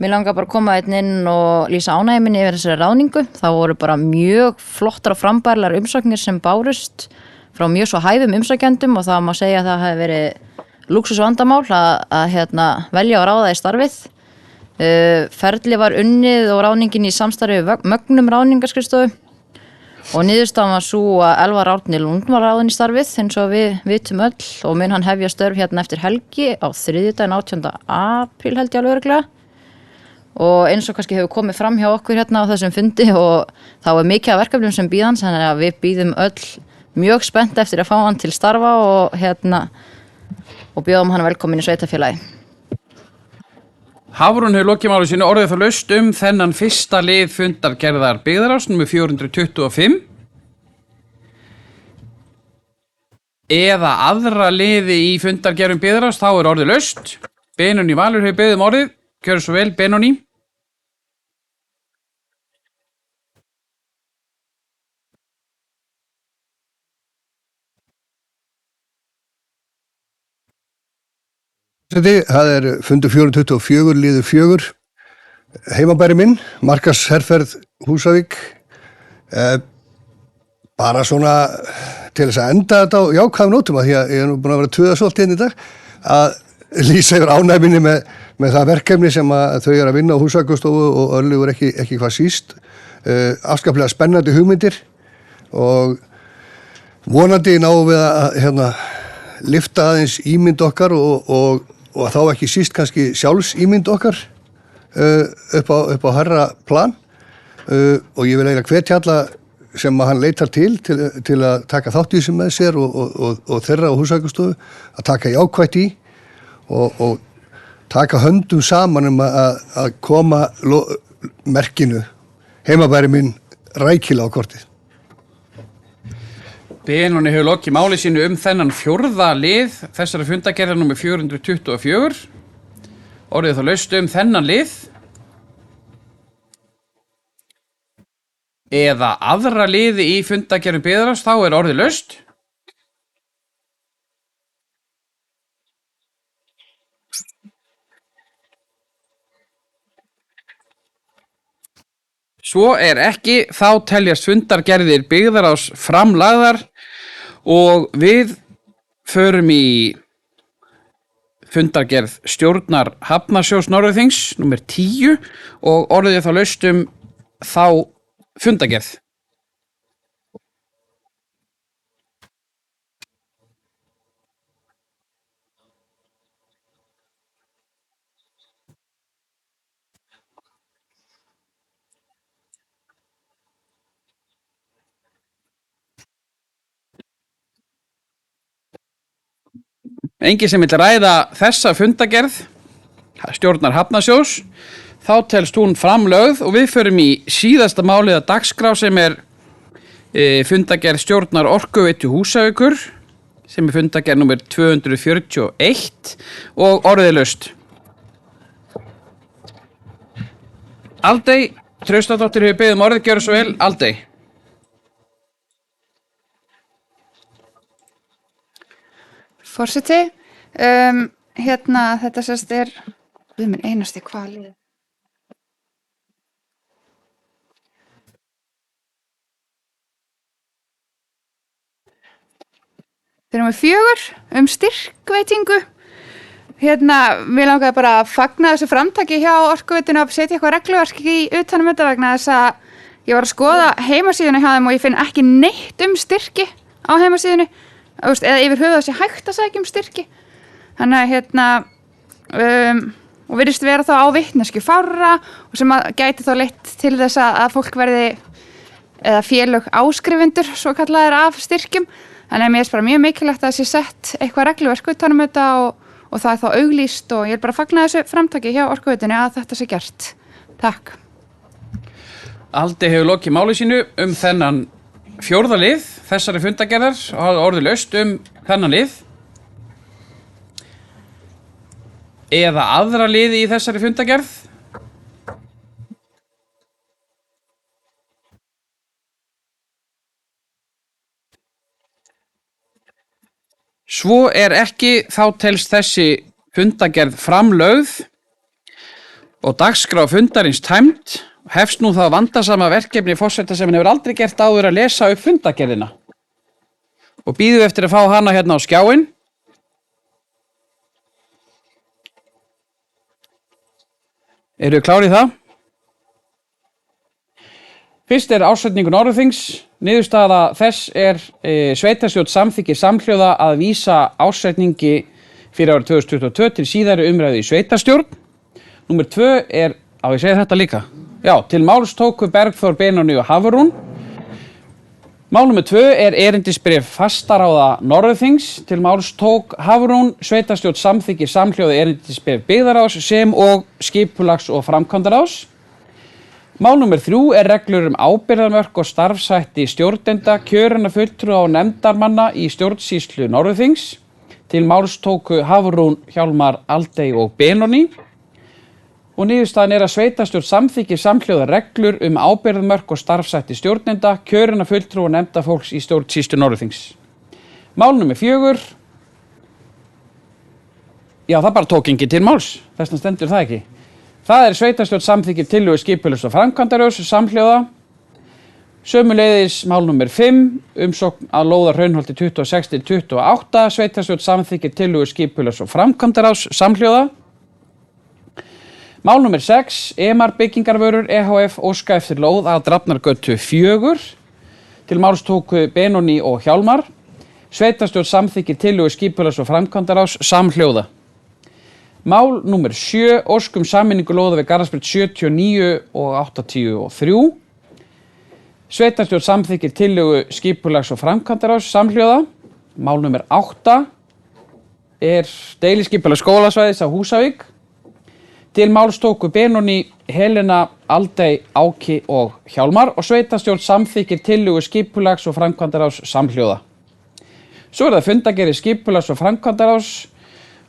Mér langar bara að koma inn og lýsa ánægjuminni yfir þessari ráðningu. Það voru bara mjög flottar og frambærilegar umsagnir sem bárust frá mjög svo hæfum umsækjendum og það má segja að það hafi verið lúxusvandamál að velja og ráða í starfið. Ferli var unnið og ráðningin í samstarfi við Mögnum ráðningarskrifstofu og niðurstaðan var svo að Elvar Árni Lund var ráðinn í starfið eins og við vitum öll og mun hann hefja störf eftir helgi á þriðjudaginn 18. apríl held ég alveg örugglega. Og eins og kannski hefur komið fram hjá okkur á þessum fundi og þá er mikið af verkefnum sem bíðan þannig að við bíðum öll mjög spennt eftir að fá hann til starfa og bjóðum hann velkomin í sveitarfélagi. Hafrún hefur lokið máli sínu, orðið þá laust þennan fyrsta lið fundagerðar byggðarás númer 425 eða aðra liði í fundagerðum byggðarás, þá er orðið laust. Benóný Valur hefur beðið orðið, gjörðu svo vel, Benóný. Það er fundur 424, liður 4, heimabæri minn, markaðsherferð Húsavík, bara svona til þess að enda þetta á jákvæðum nótum að því að ég er nú búin að vera tuðasólt í dag, að lýsa yfir ánægminni með það verkefni sem að þau eru að vinna á Húsavíkurstofu og örlugur ekki hvað síst, afskaplega spennandi hugmyndir og vonandi náum við að lifta aðeins ímynd okkar og þá ekki síst kannski sjálfsímynd okkar upp á hærra plan og ég vil eiginlega hvetja alla sem hann leitar til að taka þátt í þessu með sér og þeirra á Húsnæðisstofu að taka jákvætt í og taka höndum saman að koma merkinu heimabæri minn rækilega á kortið. Benóni hefur lokið máli sínu þennan 4. lið þessari fundargerðar númer 424. Orðið þá laust þennan lið eða aðra liði í fundargerðum Byggðarráðs, þá orðið laust. Svo ekki, þá teljast fundargerðir Byggðarráðs framlagðar og við förum í fundargerð stjórnar Hafnarsjóðs Norðurþings númer 10 og orðið þá laust þá fundargerð. Enginn sem vill ræða þessa fundargerð stjórnar Hafnarsjóðs, þá telst hún framlögð og við förum í síðasta málið að dagskrá sem fundargerð stjórnar Orkuveitu Húsavíkur sem fundargerð númer 241 og orðið laust. Aldey Traustadóttir hefur beðið orðið, gjörðu svo vel, Aldey. Forseti, þetta sérst við minn einasti hvalið. Þeir eru með 4 styrkveitingu. Mér langaði bara að fagna þessu framtaki hjá Orkuveitunni að setja eitthvað regluverk í utanum þetta vegna þess að ég var að skoða heimasíðuna hjá þeim og ég finn ekki neitt styrki á heimasíðunni. Eða yfir höfuð þessi hægt að sækja styrki. Þannig að og virðist vera þá á vitneskju fárra og sem að gæti þá leitt til þess að fólk verði eða félög áskrifendur svo kallaðir af styrkjum. Þannig að mér bara mjög mikilvægt að þessi sett eitthvað regluverk utanum þetta og það þá auglýst og ég bara fagna þessu framtaki hjá Orkuveitunni að þetta sé gert. Takk. Aldey hefur lokið máli sínu þennan 4. lið þessari fundargerðar og orðið laust þennan lið eða aðra liði í þessari fundargerð. Svo ekki, þá telst þessi fundargerð framlögð og dagskrá fundarins tæmd. Hefst nú það vandasama verkefni forseta sem hann hefur aldrei gert áður að lesa upp fundargerðina og bíðum eftir að fá hana hérna á skjáinn. Eru þið klárið það? Fyrst ársreikningur Norðurþings. Niðurstaða þess sveitarstjórn samþykkir samhljóða að vísa ársreikningi fyrir árið 2022 til síðari umræðu í sveitarstjórn. Númer 2 á ég segi þetta líka. Já, til máls tóku Bergþór, Benóni og Hafrún. Mál númer 2 erindisbréf fastaráða Norðurþings. Til máls tók Hafrún, sveitarstjórn samþykkir samhljóða erindisbréf Byggðarráðs sem og skipulags- og framkvæmdaráðs. Mál númer 3 reglur ábyrgðarmörk og starfshætti stjórnenda, kjörinna fulltrúa og nefndarmanna í stjórnsýslu Norðurþings. Til máls tóku Hafrún, Hjálmar, Aldey og Benóni. Og niðurstaðan að sveitarstjórn samþykkir samhljóða reglur ábyrgðarmörk og starfshætti stjórnenda, kjörinna fulltrúa og nefndarfólks í stjórnsýslu Norðurþings. Mál númer 4. Já, það bara tók enginn til máls, þess vegna stendur það ekki. Það sveitarstjórn samþykkir tillögu skipulags- og framkvæmdaráðs samhljóða. Sömuleiðis mál númer 5, umsókn að lóða Hraunholti 26-28, sveitarstjórn samþykkir tillögu skipulags- og framkvæmdaráðs samhljóða. Mál númer 6, EMAR byggingarvörur EHF óska eftir lóð að Drafnargötu 4. Til máls tóku Benóni og Hjálmar. Sveitarstjórn samþykkir tillögu skipulags- og framkvæmdaráðs samhljóða. Mál númer 7, óskum sameiningu lóða við Garðarsbraut 79 og 83. Sveitarstjórn samþykkir tillögu skipulags- og framkvæmdaráðs samhljóða. Mál númer 8 er deiliskipulag skólasvæðis á Húsavík. Til máls tóku Benóný, Helena, Aldey, Áki og Hjálmar og sveitarstjórn samþykkir tillögu skipulags- og framkvæmdaráðs samhljóða. Svo er það fundargerðir skipulags- og framkvæmdaráðs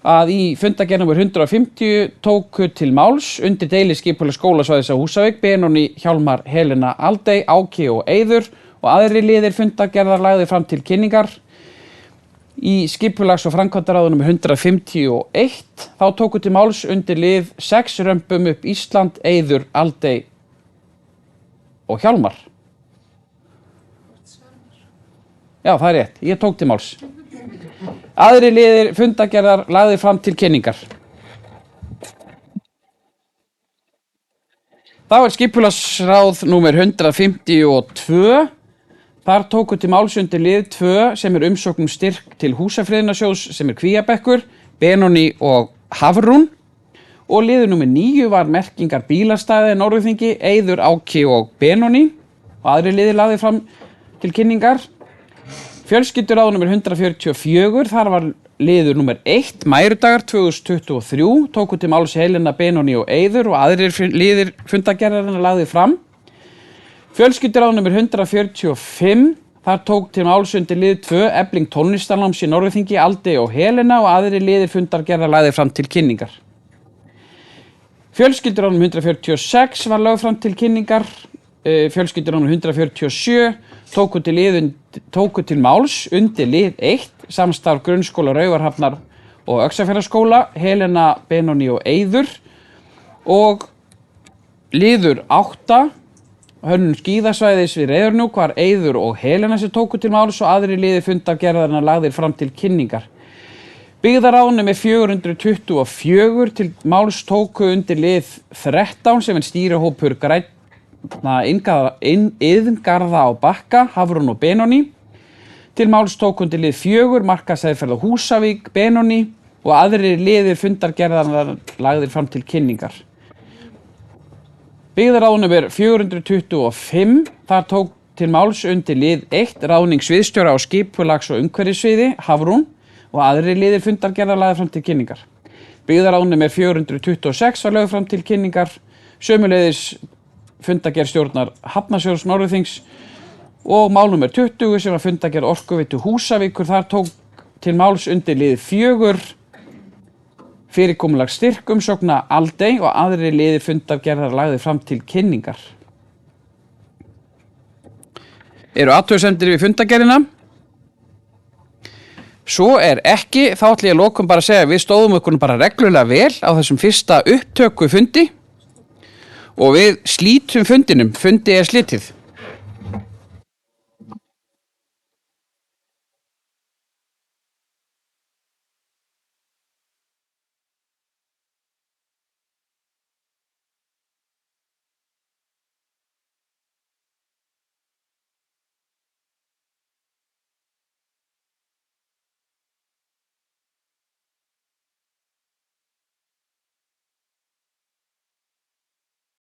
að í fundargerð nr. 150 tóku til máls undir deiliskipulag skólasvæðis á Húsavík Benóný, Hjálmar, Helena, Aldey, Áki og Eiður og aðri liðir fundargerðar lagði fram til kynningar. Í skipulags- og framkvæmdaráði nr. 151 þá tóku til máls undir lið 6 römpum upp Ísland, Eiður, Aldey og Hjálmar. Já, það er rétt. Ég tók til máls. Aðri liðir fundargerðar lagði fram til kynningar. Þá er skipulagsráð nr. 152. Þar tóku til máls undir lið 2 sem er umsókn styrk til húsafriðunarsjóðs sem er Kvíabekkur, Benóný og Hafrún. Og liður nr. 9 var merkingar bílastæði Norðurþingi, Eiður, Áki og Benóný. Og aðri liðir lagði fram til kynningar. Fjölskylduráð nr. 144, þar var liður nr. 1, mærudagar 2023, tóku til máls Helena, Benóný og Eiður og aðrir liðir fundargerðarinnar lagði fram. Fjölskylduráð nr. 145, þar tók til máls undir lið 2, Efling tónlistarnáms í Norðurþingi, Aldey og Helena og aðrir liðir fundargerðar lagði fram til kynningar. Fjölskylduráð nr. 146 var lögð fram til kynningar. Fjölskylduráð nr. 147 tóku til máls undir lið 1, samstarf grunnskóla Raufarhafnar og Öxarfjarðarskóla, Helena, Benóný og Eiður. Og liður 8, hönnun skíðasvæðis við Reyðarhnjúk var Eiður og Helena sem tóku til máls og aðri liðir fundargerðarinnar lagðir fram til kynningar. Byggðaráð nr. 424 til máls tóku undir lið 13 sem er stýrihópur Iðngarða á Bakka, Hafrún og Benóný. Til máls tóku undir lið 4, markaðsæðferð á Húsavík, Benóný og aðrir liðir fundargerðarinnar lagðir fram til kynningar. Byggðaráð nr. 425, þar tók til máls undir lið 1, ráðning sviðsstjóra á skipulags- og umhverfissviði, Hafrún og aðrir liðir fundargerðar lagðir fram til kynningar. Byggðaráð nr. 426 var lögð fram til kynningar, sömuleiðis fundargerð stjórnar Hafnarsjóðs Norðurþings og mál nr. 20 sem var fundargerð Orkuveitu Húsavíkur, þar tók til máls undir lið 4, fyrirkomulag styrk umsókna Aldey og aðri liðir fundargerðar lagði fram til kynningar. Eru athugasemdir við fundargerðina? Svo er ekki, þá ætla ég að lokum bara að segja að við stóðum okkur bara reglulega vel á þessum fyrsta upptöku fundi og við slítum fundinum, fundi er slitið.